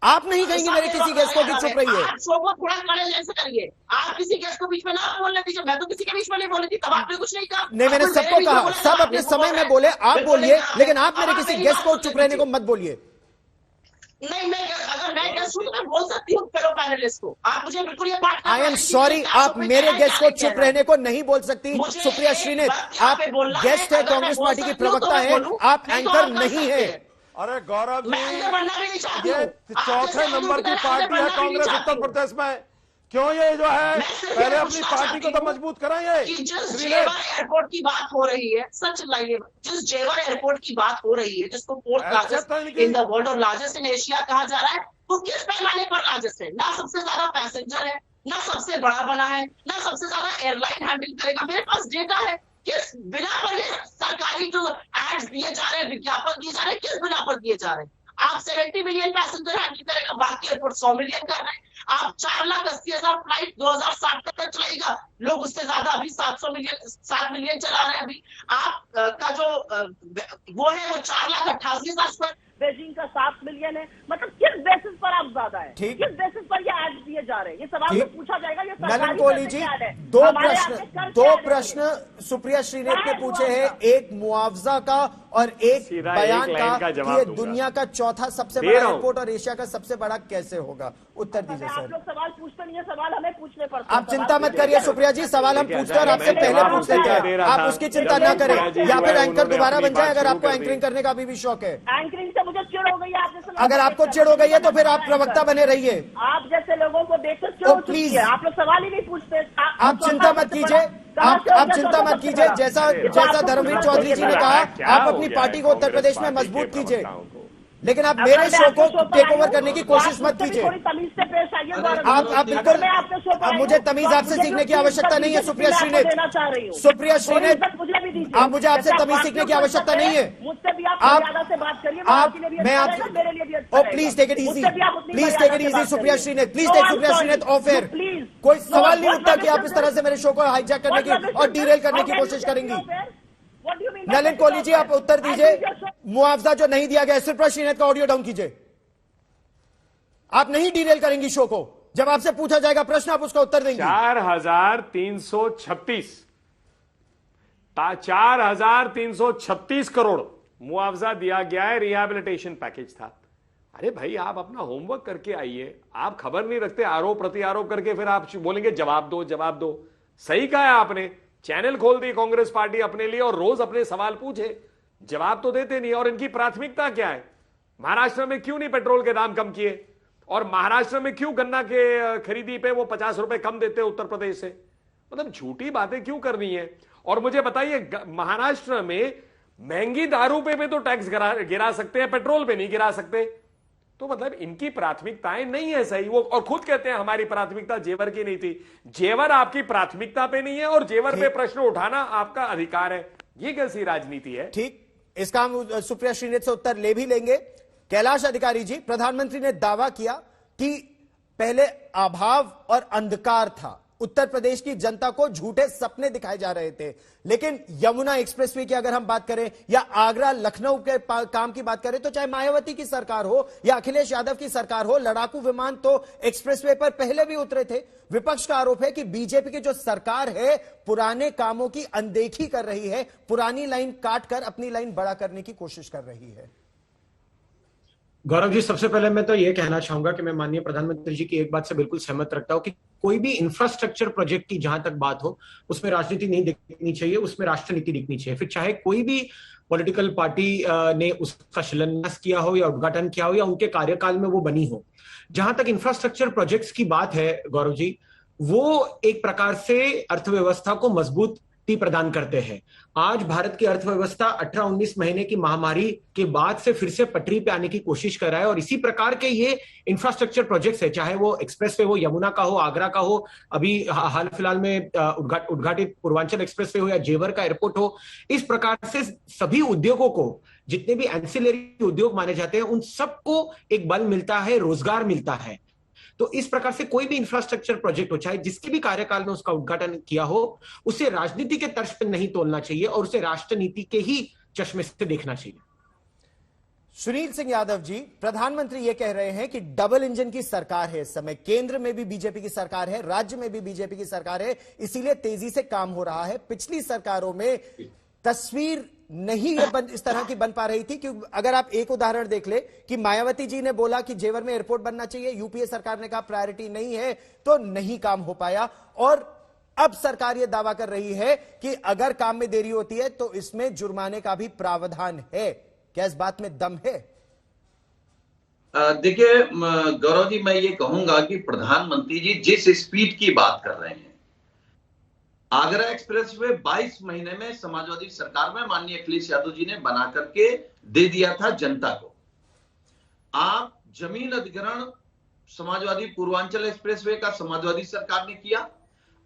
आप नहीं कहेंगे मेरे किसी गेस्ट को कि चुप रहिए। थोड़ा कड़े जैसे करिए, आप किसी गेस्ट को बीच में ना बोलने दीजिए। मैं तो किसी के बीच में नहीं बोली थी, तब आपने कुछ नहीं कहा। नहीं, मैंने सबको कहा, सब अपने समय में बोले। आप बोलिए, लेकिन आप मेरे किसी गेस्ट को चुप रहने को मत बोलिए। नहीं, मैं अगर मैं गेस्ट हूं तो मैं बोल सकती हूँ फेलो पैनलिस्ट को। आप मुझे बिल्कुल ये बात, आई एम सॉरी, आप मेरे गेस्ट को चुप रहने को नहीं बोल सकती। सुप्रिया श्रीनेत, आप गेस्ट है, कांग्रेस पार्टी की प्रवक्ता है, आप एंकर नहीं है। अरे गौरव जी, ये 4थे नंबर की पार्टी है कांग्रेस उत्तर प्रदेश में। क्यों ये जो है, पहले अपनी पार्टी को तो मजबूत कराइए। जिस जेवर एयरपोर्ट की बात हो रही है, सच लाइए, जिस जेवर एयरपोर्ट की बात हो रही है, जिसको fourth largest in the world और लार्जेस्ट इन एशिया कहा जा रहा है, वो किस पैमाने पर लार्जेस्ट है? ना सबसे ज्यादा पैसेंजर है, ना सबसे बड़ा बना है, ना सबसे ज्यादा एयरलाइन हैंडल करेगा। मेरे पास डेटा है किस बिना पर सरकारी जो एड्स दिए जा रहे हैं, विज्ञापन दिए जा रहे हैं, किस बिना पर दिए जा रहे हैं? आप 70 मिलियन पैसेंजर हैंडल करेगा, बाकी एयरपोर्ट 100 मिलियन कर रहे हैं। आप 4,80,000 फ्लाइट 2060 तक चलेगा, लोग उससे ज्यादा अभी 7 मिलियन चला रहे हैं। अभी आप का जो वो है वो 4,88,000 पर बीजिंग का 7 मिलियन है। मतलब किस बेसिस पर आप ज्यादा है, ठीक। किस बेसिस पर ये ऐड दिए जा रहे हैं, ये सवाल ठीक। तो पूछा जाएगा। ये नलिन कोहली जी, दो प्रश्न सुप्रिया श्रीनेत ने पूछे हैं, एक मुआवजा का और एक सीधा बयान एक लाइन का का कि जवाब ये दूंगा। दुनिया का चौथा सबसे दे बड़ा रहा हूं। एयरपोर्ट और एशिया का सबसे बड़ा कैसे होगा? उत्तर दीजिए आप सर। लोग सवाल पूछते नहीं है, सवाल हमें पूछने पड़ते हैं। आप चिंता मत करिए सुप्रिया जी, सवाल हम पूछते हैं और आपसे पहले पूछ लेते हैं, आप उसकी चिंता न करें। या फिर एंकर दोबारा बन जाए अगर आपको एंकरिंग करने का अभी भी शौक है। एंकरिंग से मुझे चिढ़ हो गई है। आप जैसे अगर आपको चिढ़ हो गई है तो फिर आप प्रवक्ता बने रहिए। आप जैसे लोगों को देखकर चिढ़ हो चुकी प्लीज। है। आप लोग सवाल ही नहीं पूछते। आप चिंता मत कीजिए, आप चिंता मत कीजिए। जैसा धर्मवीर चौधरी जी ने कहा, आप अपनी पार्टी को उत्तर प्रदेश में मजबूत कीजिए, लेकिन आप मेरे शो को टेक ओवर करने की कोशिश मत कीजिए। आप बिल्कुल, अब मुझे तमीज आपसे सीखने की आवश्यकता नहीं है सुप्रिया श्रीनेत। सुप्रिया श्रीनेत, आप मुझे आपसे तमीज सीखने की आवश्यकता नहीं है। मुझसे भी आप से बात करिए। मैं आपसे, oh please take it easy, please take it easy Supriya Shrinate, please take Supriya Shrinate off air. कोई सवाल नहीं उठता कि आप इस तरह से मेरे शो को हाईजैक करने की और डीरेल करने की कोशिश करेंगी। नलिन कोहली जी, आप उत्तर दीजिए। मुआवजा जो नहीं दिया गया, सुप्रिया श्रीनेत का ऑडियो डाउन कीजिए। आप नहीं डीरेल करेंगी शो को, जब आपसे पूछा जाएगा प्रश्न आप उसका उत्तर देंगे। 4,336 करोड़ मुआवजा दिया गया है, रिहैबिलिटेशन पैकेज था। अरे भाई, आप अपना होमवर्क करके आइए। आप खबर नहीं रखते, आरोप प्रति आरोप करके फिर आप बोलेंगे जवाब दो जवाब दो। सही कहा है आपने, चैनल खोल दी कांग्रेस पार्टी अपने लिए और रोज अपने सवाल पूछे, जवाब तो देते नहीं। और इनकी प्राथमिकता क्या है? महाराष्ट्र में क्यों नहीं पेट्रोल के दाम कम किए, और महाराष्ट्र में क्यों गन्ना के खरीदी पे वो 50 रुपए कम देते उत्तर प्रदेश से? मतलब झूठी बातें क्यों करनी है? और मुझे बताइए, महाराष्ट्र में महंगी दारू पे तो टैक्स गिरा सकते हैं, पेट्रोल पे नहीं गिरा सकते। तो मतलब इनकी प्राथमिकताएं नहीं है सही। वो और खुद कहते हैं हमारी प्राथमिकता जेवर की नहीं थी। जेवर आपकी प्राथमिकता पे नहीं है और जेवर पे प्रश्न उठाना आपका अधिकार है। ये कैसी राजनीति है? ठीक, इसका हम सुप्रिया श्रीनेत से उत्तर ले भी लेंगे। कैलाश अधिकारी जी, प्रधानमंत्री ने दावा किया कि पहले अभाव और अंधकार था, उत्तर प्रदेश की जनता को झूठे सपने दिखाए जा रहे थे। लेकिन यमुना एक्सप्रेसवे की अगर हम बात करें या आगरा लखनऊ के काम की बात करें, तो चाहे मायावती की सरकार हो या अखिलेश यादव की सरकार हो, लड़ाकू विमान तो एक्सप्रेसवे पर पहले भी उतरे थे। विपक्ष का आरोप है कि बीजेपी की जो सरकार है पुराने कामों की अनदेखी कर रही है, पुरानी लाइन काट कर अपनी लाइन बड़ा करने की कोशिश कर रही है। गौरव जी, सबसे पहले मैं तो ये कहना चाहूंगा कि मैं माननीय प्रधानमंत्री जी की एक बात से बिल्कुल सहमत रखता हूं कि कोई भी इंफ्रास्ट्रक्चर प्रोजेक्ट की जहां तक बात हो, उसमें राजनीति नहीं दिखनी चाहिए, उसमें राष्ट्र नीति दिखनी चाहिए। फिर चाहे कोई भी पॉलिटिकल पार्टी ने उसका शिलान्यास किया हो या उद्घाटन किया हो या उनके कार्यकाल में वो बनी हो। जहां तक इंफ्रास्ट्रक्चर प्रोजेक्ट्स की बात है गौरव जी, वो एक प्रकार से अर्थव्यवस्था को मजबूती प्रदान करते हैं। आज भारत की अर्थव्यवस्था 18-19 महीने की महामारी के बाद से फिर से पटरी पे आने की कोशिश कर रहा है, और इसी प्रकार के ये इंफ्रास्ट्रक्चर प्रोजेक्ट्स है, चाहे वो एक्सप्रेसवे हो, यमुना का हो, आगरा का हो, अभी हाल फिलहाल में उद्घाटित पूर्वांचल एक्सप्रेसवे हो या जेवर का एयरपोर्ट हो। इस प्रकार से सभी उद्योगों को, जितने भी एंसिलरी उद्योग माने जाते हैं, उन सबको एक बल मिलता है, रोजगार मिलता है। तो इस प्रकार से कोई भी इंफ्रास्ट्रक्चर प्रोजेक्ट हो, चाहे जिसके भी कार्यकाल में उसका उद्घाटन किया हो, उसे राजनीति के तर्ज पर नहीं तोलना चाहिए और उसे राष्ट्र नीति के ही चश्मे से देखना चाहिए। सुनील सिंह यादव जी, प्रधानमंत्री ये कह रहे हैं कि डबल इंजन की सरकार है इस समय, केंद्र में भी बीजेपी की सरकार है, राज्य में भी बीजेपी की सरकार है, इसीलिए तेजी से काम हो रहा है। पिछली सरकारों में तस्वीर नहीं इस तरह की बन पा रही थी। क्योंकि अगर आप एक उदाहरण देख ले कि मायावती जी ने बोला कि जेवर में एयरपोर्ट बनना चाहिए, यूपीए सरकार ने कहा प्रायोरिटी नहीं है, तो नहीं काम हो पाया। और अब सरकार यह दावा कर रही है कि अगर काम में देरी होती है तो इसमें जुर्माने का भी प्रावधान है। क्या इस बात में दम है? देखिए गौरव जी, मैं ये कहूंगा कि प्रधानमंत्री जी जिस स्पीड की बात कर रहे हैं, आगरा एक्सप्रेसवे 22 महीने में समाजवादी सरकार में माननीय अखिलेश यादव जी ने बना करके दे दिया था जनता को। आप जमीन अधिग्रहण समाजवादी पूर्वांचल एक्सप्रेसवे का समाजवादी सरकार ने किया,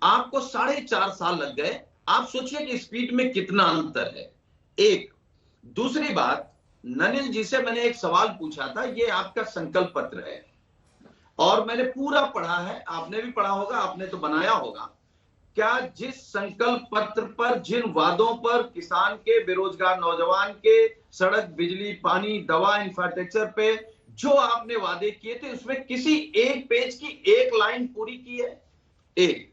आपको 4.5 साल लग गए। आप सोचिए कि स्पीड में कितना अंतर है। एक दूसरी बात, ननिल जी से मैंने एक सवाल पूछा था, ये आपका संकल्प पत्र है और मैंने पूरा पढ़ा है, आपने भी पढ़ा होगा, आपने तो बनाया होगा। क्या जिस संकल्प पत्र पर, जिन वादों पर किसान के, बेरोजगार नौजवान के, सड़क, बिजली, पानी, दवा, इंफ्रास्ट्रक्चर पे जो आपने वादे किए थे, उसमें किसी एक पेज की एक लाइन पूरी की है? एक।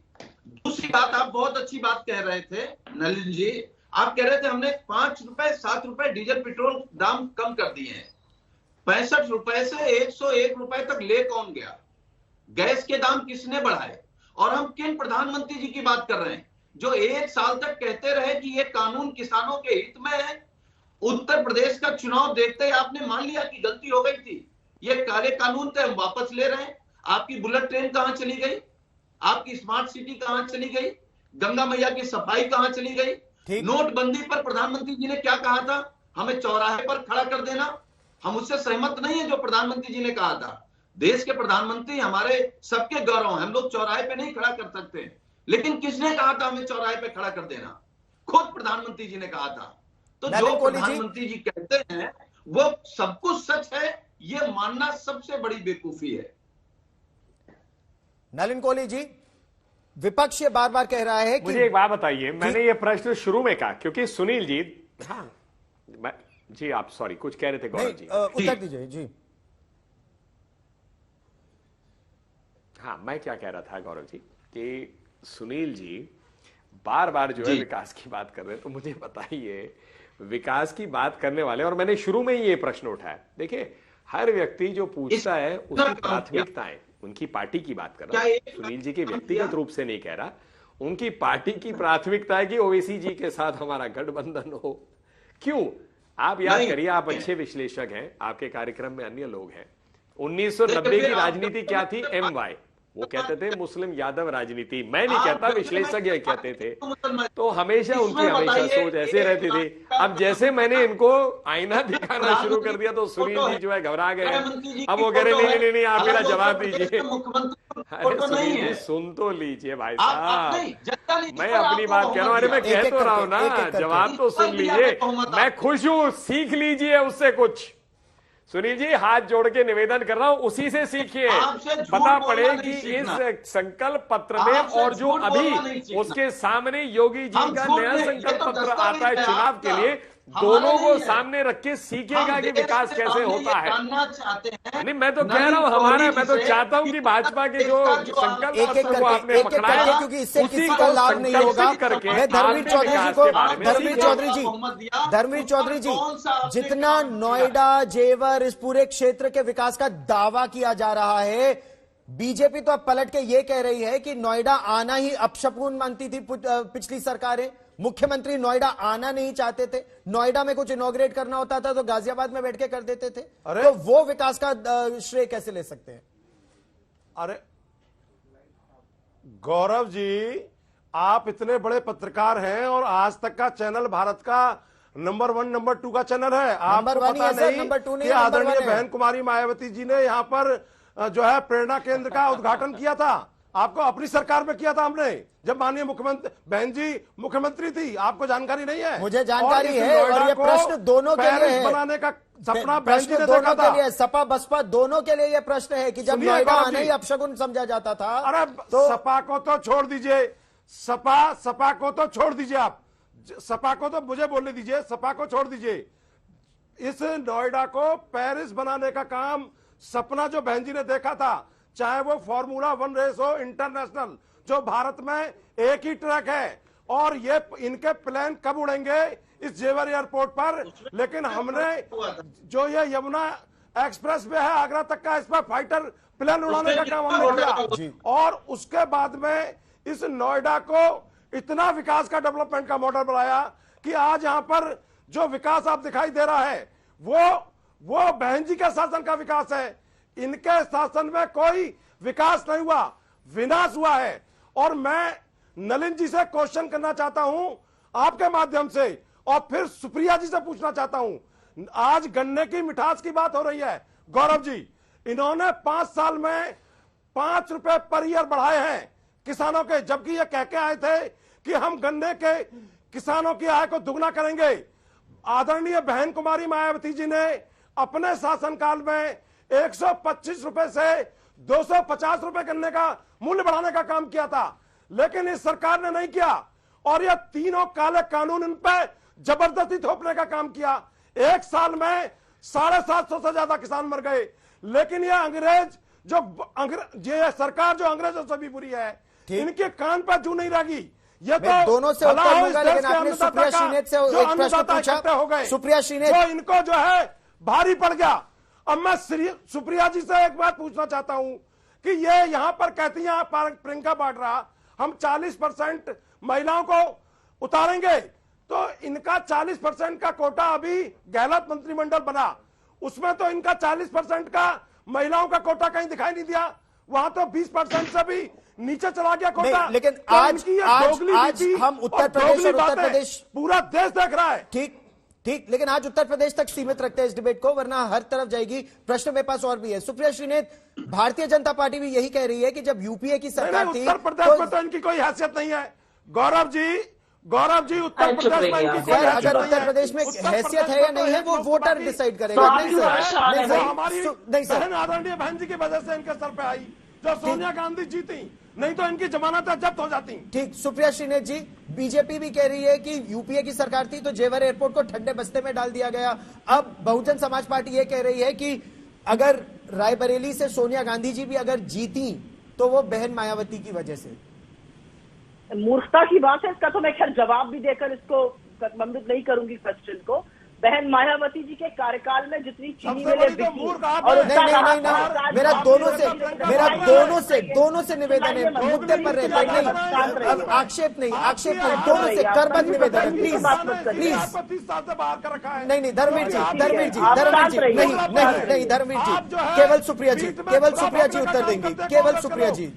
दूसरी बात, आप बहुत अच्छी बात कह रहे थे नलिन जी, आप कह रहे थे हमने 5 रुपए 7 रुपए डीजल पेट्रोल दाम कम कर दिए हैं। 65 रुपए से 101 रुपए तक ले कौन गया? गैस के दाम किसने बढ़ाए? और हम किन प्रधानमंत्री जी की बात कर रहे हैं जो 1 साल तक कहते रहे कि ये कानून किसानों के हित में है? उत्तर प्रदेश का चुनाव देखते ही आपने मान लिया कि गलती हो गई थी, ये काले कानून थे, हम वापस ले रहे हैं। आपकी बुलेट ट्रेन कहां चली गई? आपकी स्मार्ट सिटी कहां चली गई? गंगा मैया की सफाई कहां चली गई? नोटबंदी पर प्रधानमंत्री जी ने क्या कहा था? हमें चौराहे पर खड़ा कर देना। हम उससे सहमत नहीं है जो प्रधानमंत्री जी ने कहा था। देश के प्रधानमंत्री हमारे सबके गौरव हैं, हम लोग चौराहे पे नहीं खड़ा कर सकते, लेकिन किसने कहा था हमें चौराहे पे खड़ा कर देना? खुद प्रधानमंत्री जी ने कहा था। तो जो प्रधानमंत्री जी कहते हैं वो सब कुछ सच है, ये मानना सबसे बड़ी बेवकूफी है। नलिन कोहली जी, विपक्ष ये बार बार कह रहा है कि मुझे एक बात बताइए, मैंने ये प्रश्न शुरू में कहा क्योंकि सुनील जी, हाँ जी आप सॉरी कुछ कह रहे थे गौरव जी, उत्तर दीजिए जी। हाँ, मैं क्या कह रहा था गौरव जी कि सुनील जी बार बार जो है विकास की बात कर रहे हैं, तो मुझे बताइए विकास की बात करने वाले, और मैंने शुरू में ही ये प्रश्न उठाया, देखिए हर व्यक्ति जो पूछता है उसकी प्राथमिकताएं, उनकी पार्टी की बात कर रहा है, सुनील जी के व्यक्तिगत रूप से नहीं कह रहा, उनकी पार्टी की प्राथमिकता है कि ओवैसी जी के साथ हमारा गठबंधन हो। क्यों? आप याद करिए, आप अच्छे विश्लेषक हैं, आपके कार्यक्रम में अन्य लोग हैं। 1990 की राजनीति क्या थी? MY, वो कहते थे मुस्लिम यादव राजनीति, मैं नहीं कहता, विश्लेषज्ञ कहते थे। तो हमेशा उनकी हमेशा सोच ऐसे रहती थी। अब जैसे मैंने इनको आईना दिखाना शुरू कर दिया तो सुनील जी जो है घबरा गए। अब वो कह रहे नहीं नहीं आप मेरा जवाब दीजिए। अरे सुनील जी सुन तो लीजिए भाई साहब, मैं अपनी बात कह रहा हूँ। अरे मैं कह तो रहा हूँ ना, जवाब तो सुन लीजिए। मैं खुश हूँ, सीख लीजिए उससे कुछ। सुनील जी हाथ जोड़ के निवेदन कर रहा हूं, उसी से सीखिए। पता पड़े कि इस संकल्प पत्र में और जो अभी उसके सामने योगी जी का नया संकल्प पत्र आता है चुनाव के लिए, दोनों को सामने रख के सीखेगा कि विकास कैसे होता है। नहीं, मैं तो कह रहा हूं हमारा, मैं तो चाहता हूं कि भाजपा के जो संकल्प पत्र को आपने पकड़ा है, क्योंकि इससे किसी को लाभ नहीं होगा। मैं धर्मवीर चौधरी जी को, धर्मवीर चौधरी जी, जितना नोएडा, जेवर, इस पूरे क्षेत्र के विकास का दावा किया जा रहा है, बीजेपी तो अब पलट के ये कह रही है कि नोएडा आना ही अपशकुन मानती थी पिछली सरकारें। मुख्यमंत्री नोएडा आना नहीं चाहते थे, नोएडा में कुछ इनॉग्रेट करना होता था तो गाजियाबाद में बैठ के कर देते थे। तो वो विकास का श्रेय कैसे ले सकते हैं? अरे गौरव जी, आप इतने बड़े पत्रकार हैं और आज तक का चैनल भारत का नंबर 1 नंबर 2 का चैनल है। आपको पता नहीं कि आदरणीय बहन कुमारी मायावती जी ने यहाँ पर जो है प्रेरणा केंद्र का उद्घाटन किया था? आपको अपनी सरकार में किया था हमने, जब माननीय मुख्यमंत्री बहन जी मुख्यमंत्री थी। आपको जानकारी नहीं है? मुझे जानकारी है, और ये प्रश्न दोनों के लिए है। बनाने का सपना प्रश्न दोनों के लिए, सपा बसपा दोनों के लिए ये प्रश्न है कि जब नोएडा आना ही अपशकुन समझा जाता था। अरे तो सपा को तो छोड़ दीजिए, सपा को तो छोड़ दीजिए, आप सपा को तो मुझे बोलने दीजिए, सपा को छोड़ दीजिए। इस नोएडा को पेरिस बनाने का काम, सपना जो बहन जी ने देखा था, चाहे वो फॉर्मूला 1 रेस हो इंटरनेशनल, जो भारत में एक ही ट्रैक है, और ये इनके प्लेन कब उड़ेंगे इस जेवर एयरपोर्ट पर? लेकिन हमने जो ये यमुना एक्सप्रेस वे है आगरा तक का, इस पर फाइटर प्लेन उड़ाने का काम हमने किया, और उसके बाद में इस नोएडा को इतना विकास का डेवलपमेंट का मॉडल बनाया कि आज यहां पर जो विकास आप दिखाई दे रहा है वो बहन जी के शासन का विकास है। इनके शासन में कोई विकास नहीं हुआ, विनाश हुआ है। और मैं नलिन जी से क्वेश्चन करना चाहता हूं आपके माध्यम से, और फिर सुप्रिया जी से पूछना चाहता हूं। आज गन्ने की मिठास की बात हो रही है गौरव जी, इन्होंने 5 साल में 5 रुपए पर ईयर बढ़ाए हैं किसानों के, जबकि ये कह के आए थे कि हम गन्ने के किसानों की आय को दुगना करेंगे। आदरणीय बहन कुमारी मायावती जी ने अपने शासनकाल में 125 रुपए से 250 रुपए गन्ने का मूल्य बढ़ाने का काम किया था, लेकिन इस सरकार ने नहीं किया। और ये तीनों काले कानून इन पे जबरदस्ती थोपने का काम किया। एक साल में 750 से ज्यादा किसान मर गए। लेकिन ये ये सरकार जो अंग्रेजों से भी बुरी है, इनके कान पर जू नहीं लगी। ये तो दोनों से उत्तर दूंगा, लेकिन आपने सुप्रिया श्रीनेत से एक प्रश्न पूछा। हो गए सुप्रिया श्रीनेत, जो इनको जो है भारी पड़ गया। अब मैं सुप्रिया जी से एक बात पूछना चाहता हूं कि ये यहां पर कहती हैं प्रियंका वाड्रा, हम 40% महिलाओं को उतारेंगे, तो इनका 40% का कोटा अभी गहलोत मंत्रिमंडल बना, उसमें तो इनका 40% का महिलाओं का कोटा कहीं दिखाई नहीं दिया। वहां तो 20% से भी नीचे चला गया कोटा। लेकिन तो आज हम उत्तर प्रदेश और उत्तर प्रदेश पूरा देश देख रहा है। ठीक, लेकिन आज उत्तर प्रदेश तक सीमित रखते हैं इस डिबेट को, वरना हर तरफ जाएगी। प्रश्न मेरे पास और भी है। सुप्रिया श्रीनेत, भारतीय जनता पार्टी भी यही कह रही है कि जब यूपीए की सरकार थी, उत्तर प्रदेश में तो इनकी कोई हैसियत नहीं है। गौरव जी उत्तर प्रदेश में इनकी कोई अगर उत्तर प्रदेश में हैसियत है या नहीं है वो वोटर डिसाइड करेगा। नहीं सर, आदरणीय बहन जी की वजह से इनके सर पे आई, जो सोनिया गांधी जीती, नहीं तो इनकी जमानत जब्त हो जाती। ठीक, सुप्रिया श्रीनेत जी, बीजेपी भी कह रही है कि यूपीए की सरकार थी तो जेवर एयरपोर्ट को ठंडे बस्ते में डाल दिया गया। अब बहुजन समाज पार्टी ये कह रही है कि अगर रायबरेली से सोनिया गांधी जी भी अगर जीती तो वो बहन मायावती की वजह से। मूर्खता की बात है, इसका तो मैं खैर जवाब भी देकर इसको संबंधित नहीं करूंगी क्वेश्चन को। बहन मायावती जी के कार्यकाल में जितनी चीनी मिलें बिकी और नहीं, मेरा दोनों से निवेदन है, मुद्दे पर रहते नहीं, अब आक्षेप नहीं, दोनों से करबद्ध निवेदन है, प्लीज। नहीं, धर्मवीर जी, केवल सुप्रिया जी उत्तर देंगे, केवल सुप्रिया जी।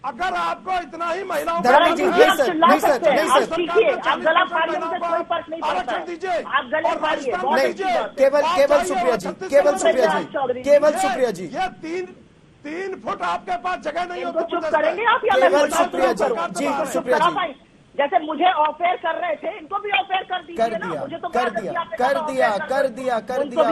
अगर आपको इतना ही महिलाओं धर्मवीर जी, नहीं सर, आप गला फाड़िए, मुझे कोई फर्क नहीं पड़ता है, दीजिए, आप गले फाड़िए, केवल सुप्रिया जी, ये 3 फुट आपके पास जगह नहीं हो, चुप करेंगे आप या केवल सुप्रिया जी, जैसे मुझे ऑफेयर कर रहे थे, इनको भी ऑफेयर कर दीजिए ना। मुझे तो कर दिया।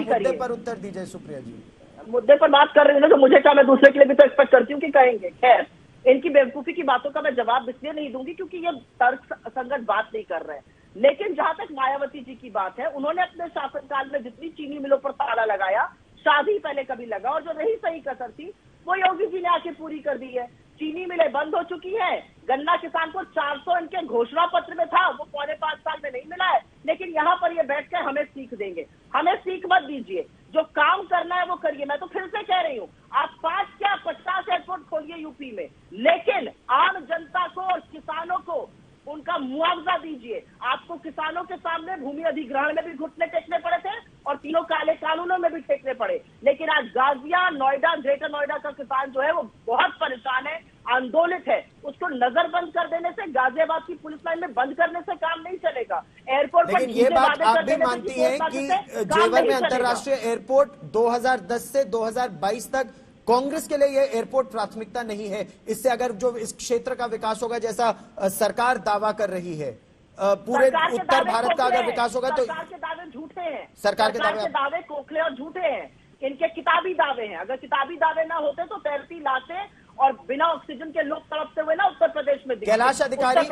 मुद्दे पर उत्तर दीजिए सुप्रिया जी। मुद्दे पर बात कर रहे हैं तो मुझे क्या, मैं दूसरे के लिए भी तो एक्सपेक्ट करती हूँ कि कहेंगे। खैर, इनकी बेवकूफी की बातों का मैं जवाब इसलिए नहीं दूंगी क्योंकि ये तर्क संगत बात नहीं कर रहे हैं। लेकिन जहां तक मायावती जी की बात है, उन्होंने अपने शासनकाल में जितनी चीनी मिलों पर ताला लगाया, शादी पहले कभी लगा, और जो रही सही कसर थी वो योगी जी ने आके पूरी कर दी है। चीनी मिलें बंद हो चुकी है। गन्ना किसान को 400 इनके घोषणा पत्र में था, वो 4.5 साल में नहीं मिला है। लेकिन यहाँ पर ये बैठ कर हमें सीख देंगे। हमें सीख मत दीजिए, जो काम करना है वो करिए। मैं तो फिर से कह रही हूँ, आप 5 क्या 50 एयरपोर्ट खोलिए यूपी में, लेकिन आम जनता को और किसानों को उनका मुआवजा दीजिए। आपको किसानों के सामने भूमि अधिग्रहण में भी घुटने टेकने पड़े थे और तीनों काले कानूनों में भी टेकने पड़े, लेकिन आज गाजिया, नोएडा, ग्रेटर नोएडा का किसान जो है वो बहुत परेशान है, आंदोलित है। उसको नजरबंद कर देने से, गाजियाबाद की पुलिस लाइन में बंद करने से काम नहीं चलेगा। एयरपोर्ट पर ये बात आप भी मानती हैं कि जेवर में अंतर्राष्ट्रीय एयरपोर्ट 2010 से 2022 तक कांग्रेस के लिए यह एयरपोर्ट प्राथमिकता नहीं है। इससे अगर जो इस क्षेत्र का विकास होगा, जैसा सरकार दावा कर रही है, पूरे उत्तर भारत का अगर विकास होगा तो सरकार के दावे झूठे हैं। सरकार के दावे खोखले और झूठे हैं। इनके किताबी दावे हैं। अगर किताबी दावे ना होते तो तैरती लाशें और बिना ऑक्सीजन के लोग तड़पते हुए ना उत्तर प्रदेश में दिखते। कैलाश अधिकारी,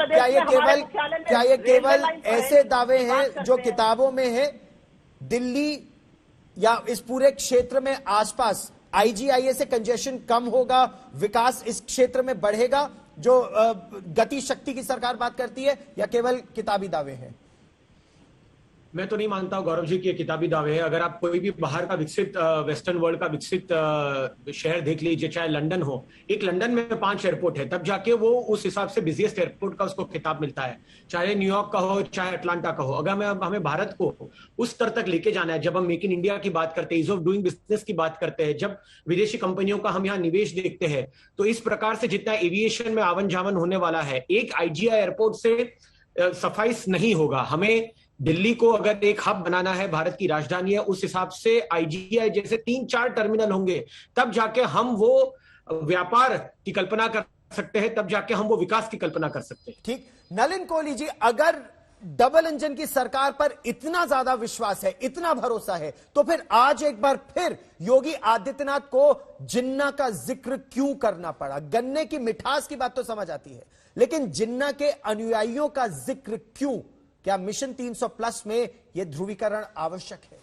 क्या ये केवल ऐसे दावे हैं जो किताबों में है? दिल्ली या इस पूरे क्षेत्र में आसपास आईजीआईए से कंजेशन कम होगा, विकास इस क्षेत्र में बढ़ेगा, जो गति शक्ति की सरकार बात करती है, या केवल किताबी दावे हैं? मैं तो नहीं मानता हूं गौरव जी की किताबी दावे है। अगर आप कोई भी बाहर का विकसित वेस्टर्न वर्ल्ड का विकसित शहर देख लीजिए, चाहे लंदन हो, एक लंदन में 5 एयरपोर्ट है, तब जाके वो उस हिसाब से बिजिएस्ट एयरपोर्ट का उसको खिताब मिलता है। चाहे न्यूयॉर्क का हो, चाहे अटलांटा का हो। अगर हमें भारत को उस स्तर तक लेके जाना है, जब हम मेक इन इंडिया की बात करते हैं, ईज ऑफ डूइंग बिजनेस की बात करते हैं, जब विदेशी कंपनियों का हम यहाँ निवेश देखते हैं, तो इस प्रकार से जितना एविएशन में आवन जावन होने वाला है, एक आईजीआई एयरपोर्ट से सफाइस नहीं होगा। हमें दिल्ली को अगर एक हब बनाना है, भारत की राजधानी है, उस हिसाब से आईजीआई जैसे 3-4 टर्मिनल होंगे, तब जाके हम वो व्यापार की कल्पना कर सकते हैं, तब जाके हम वो विकास की कल्पना कर सकते हैं। ठीक, नलिन कोहली जी, अगर डबल इंजन की सरकार पर इतना ज्यादा विश्वास है, इतना भरोसा है, तो फिर आज एक बार फिर योगी आदित्यनाथ को जिन्ना का जिक्र क्यों करना पड़ा? गन्ने की मिठास की बात तो समझ आती है, लेकिन जिन्ना के अनुयायियों का जिक्र क्यों? क्या मिशन 300+ में यह ध्रुवीकरण आवश्यक है?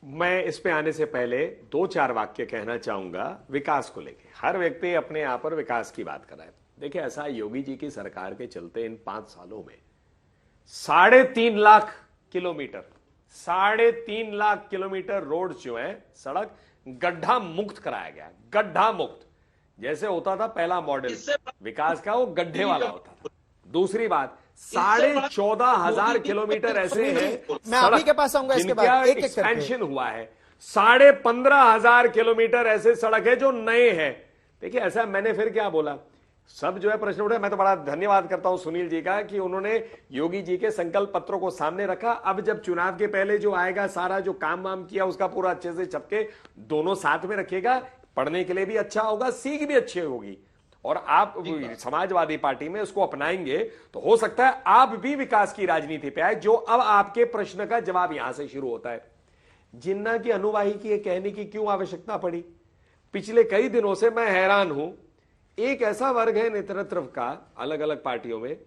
मैं इस पे आने से पहले 2-4 वाक्य कहना चाहूंगा विकास को लेके। हर व्यक्ति अपने यहां पर विकास की बात कर रहा है। देखिए, ऐसा योगी जी की सरकार के चलते इन 5 सालों में 3.5 lakh kilometre 3.5 lakh kilometre road जो है, सड़क गड्ढा मुक्त कराया गया। गड्ढा मुक्त जैसे होता था पहला मॉडल विकास का, वो गड्ढे वाला होता था। दूसरी बात, 14,500 किलोमीटर ऐसे हैं मैं आप ही के पास आऊंगा इसके बाद, एक एक्सपेंशन हुआ है। 15,500 किलोमीटर ऐसे सड़क है जो नए हैं। देखिए, ऐसा मैंने फिर क्या बोला, सब जो है प्रश्न उठे। मैं तो बड़ा धन्यवाद करता हूं सुनील जी का कि उन्होंने योगी जी के संकल्प पत्रों को सामने रखा। अब जब चुनाव के पहले जो आएगा, सारा जो काम वाम किया उसका पूरा अच्छे से छपके दोनों साथ में रखिएगा, पढ़ने के लिए भी अच्छा होगा, सीख भी अच्छी होगी। और आप समाजवादी पार्टी में उसको अपनाएंगे तो हो सकता है आप भी विकास की राजनीति पे आए। जो अब आपके प्रश्न का जवाब यहां से शुरू होता है, जिन्ना की अनुवाही की ये कहने की क्यों आवश्यकता पड़ी? पिछले कई दिनों से मैं हैरान हूं। एक ऐसा वर्ग है नेतृत्व का अलग अलग पार्टियों में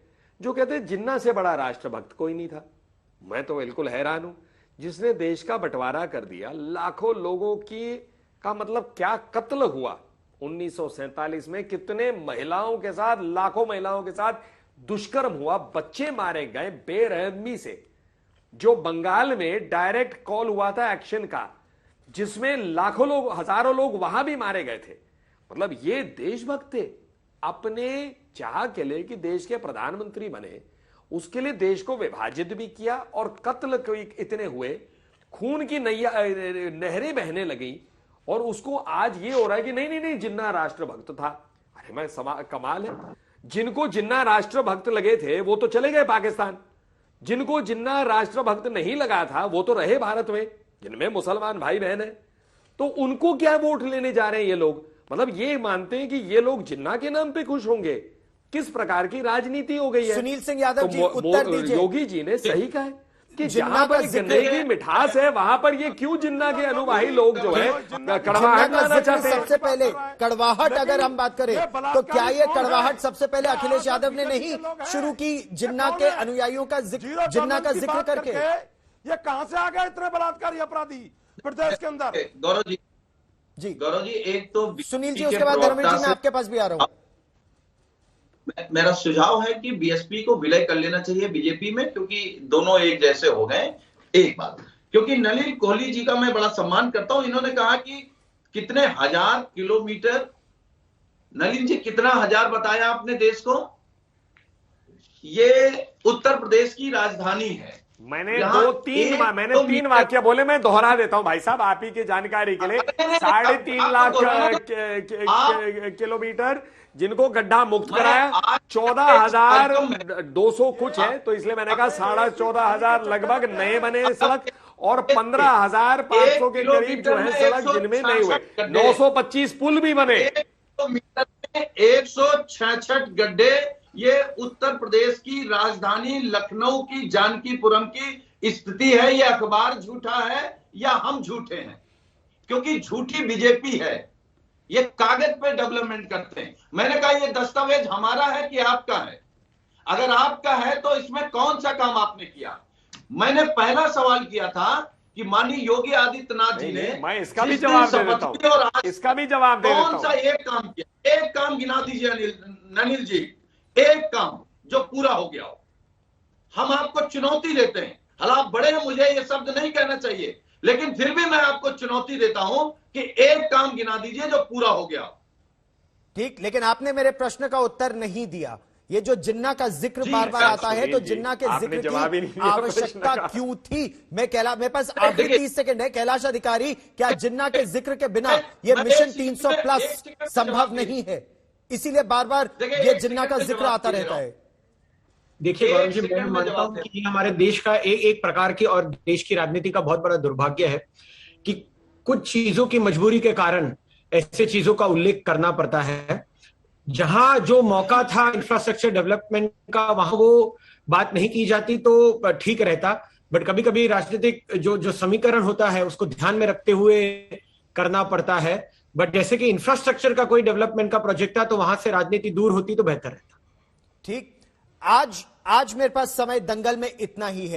जो कहते हैं जिन्ना से बड़ा राष्ट्रभक्त कोई नहीं था। मैं तो बिल्कुल हैरान हूं, जिसने देश का बंटवारा कर दिया, लाखों लोगों की का मतलब क्या कत्ल हुआ 1947 में, कितने महिलाओं के साथ, लाखों महिलाओं के साथ दुष्कर्म हुआ, बच्चे मारे गए बेरहमी से। जो बंगाल में डायरेक्ट कॉल हुआ था एक्शन का, जिसमें लाखों लोग, हजारों लोग वहां भी मारे गए थे। मतलब ये देशभक्त थे। अपने चाह के लिए कि देश के प्रधानमंत्री बने, उसके लिए देश को विभाजित भी किया और कत्ल इतने हुए, खून की नहरें बहने लगी। और उसको आज ये हो रहा है कि नहीं नहीं जिन्ना राष्ट्रभक्त था। अरे मैं कमाल है। जिनको जिन्ना राष्ट्रभक्त लगे थे वो तो चले गए पाकिस्तान, जिनको जिन्ना राष्ट्रभक्त नहीं लगा था वो तो रहे भारत में, जिनमें मुसलमान भाई बहन है। तो उनको क्या वोट लेने जा रहे हैं ये लोग? मतलब ये मानते हैं कि ये लोग जिन्ना के नाम पे खुश होंगे। किस प्रकार की राजनीति हो गई है? सुनील सिंह यादव जी, उत्तर दीजिए। योगी जी ने सही कहा है कि जहां पर गन्ने की मिठास है वहां पर ये क्यों जिन्ना के अनुयायी लोग जो है कड़वाहट लाना चाहते हैं? सबसे पहले कड़वाहट अगर हम बात करें तो क्या ये कड़वाहट सबसे पहले अखिलेश यादव ने नहीं शुरू की जिन्ना के अनुयायियों का जिन्ना का जिक्र करके? ये कहां से आ गए इतने बलात्कारी अपराधी प्रदेश के अंदर? गौरव जी, एक तो सुनील जी, उसके बाद धर्मेंद्र जी मैं आपके पास भी आ रहा हूं। मेरा सुझाव है कि बीएसपी को विलय कर लेना चाहिए बीजेपी में, क्योंकि दोनों एक जैसे हो गए। एक बात, क्योंकि नलिन कोहली जी का मैं बड़ा सम्मान करता हूं। इन्होंने कहा कि कितने हजार किलोमीटर, नलिन जी कितना हजार बताया आपने देश को? ये उत्तर प्रदेश की राजधानी है। मैंने 3 वाक्य बोले, मैं दोहरा देता हूं भाई साहब आप ही की जानकारी के लिए। 3.5 लाख किलोमीटर जिनको गड्ढा मुक्त कराया, 14,200 कुछ है, तो इसलिए मैंने कहा 14,500 लगभग नए बने सड़क और 15,500 के करीब जो है सड़क जिनमें नहीं हुए। 925 पुल भी बने। 166 गड्ढे। ये उत्तर प्रदेश की राजधानी लखनऊ की जानकीपुरम की स्थिति है। ये अखबार झूठा है या हम झूठे हैं? क्योंकि झूठी बीजेपी है। ये कागज पे डेवलपमेंट करते हैं। मैंने कहा ये दस्तावेज हमारा है कि आपका है? अगर आपका है तो इसमें कौन सा काम आपने किया? मैंने पहला सवाल किया था कि माननीय योगी आदित्यनाथ जी ने, मैं इसका भी जवाब दे देता हूं, इसका भी जवाब दे देता हूं। कौन सा एक काम किया? एक काम गिना दीजिए ननिल जी, एक काम जो पूरा हो गया हो। हम आपको चुनौती देते हैं। हालांकि आप बड़े हैं, मुझे ये शब्द नहीं कहना चाहिए, लेकिन फिर भी मैं आपको चुनौती देता हूं कि एक काम गिना दीजिए जो पूरा हो गया। ठीक, लेकिन आपने मेरे प्रश्न का उत्तर नहीं दिया। ये जो जिन्ना का जिक्र बार बार आता है, तो जिन्ना के जिक्र की आवश्यकता क्यों थी? मेरे पास आखिरी 30 सेकंड है। कैलाश अधिकारी, क्या जिन्ना के जिक्र के बिना ये मिशन 300+ संभव नहीं है? इसीलिए बार बार ये जिन्ना का जिक्र आता रहता है। देखिए गौरव जी, मैं मानता हूं कि हमारे देश का एक प्रकार की और देश की राजनीति का बहुत बड़ा दुर्भाग्य है कि कुछ चीजों की मजबूरी के कारण ऐसे चीजों का उल्लेख करना पड़ता है जहां जो मौका था इंफ्रास्ट्रक्चर डेवलपमेंट का, वहां वो बात नहीं की जाती तो ठीक रहता। बट कभी कभी राजनीतिक जो समीकरण होता है उसको ध्यान में रखते हुए करना पड़ता है। बट जैसे कि इंफ्रास्ट्रक्चर का कोई डेवलपमेंट का प्रोजेक्ट था तो वहां से राजनीति दूर होती तो बेहतर रहता। ठीक, आज मेरे पास समय दंगल में इतना ही है।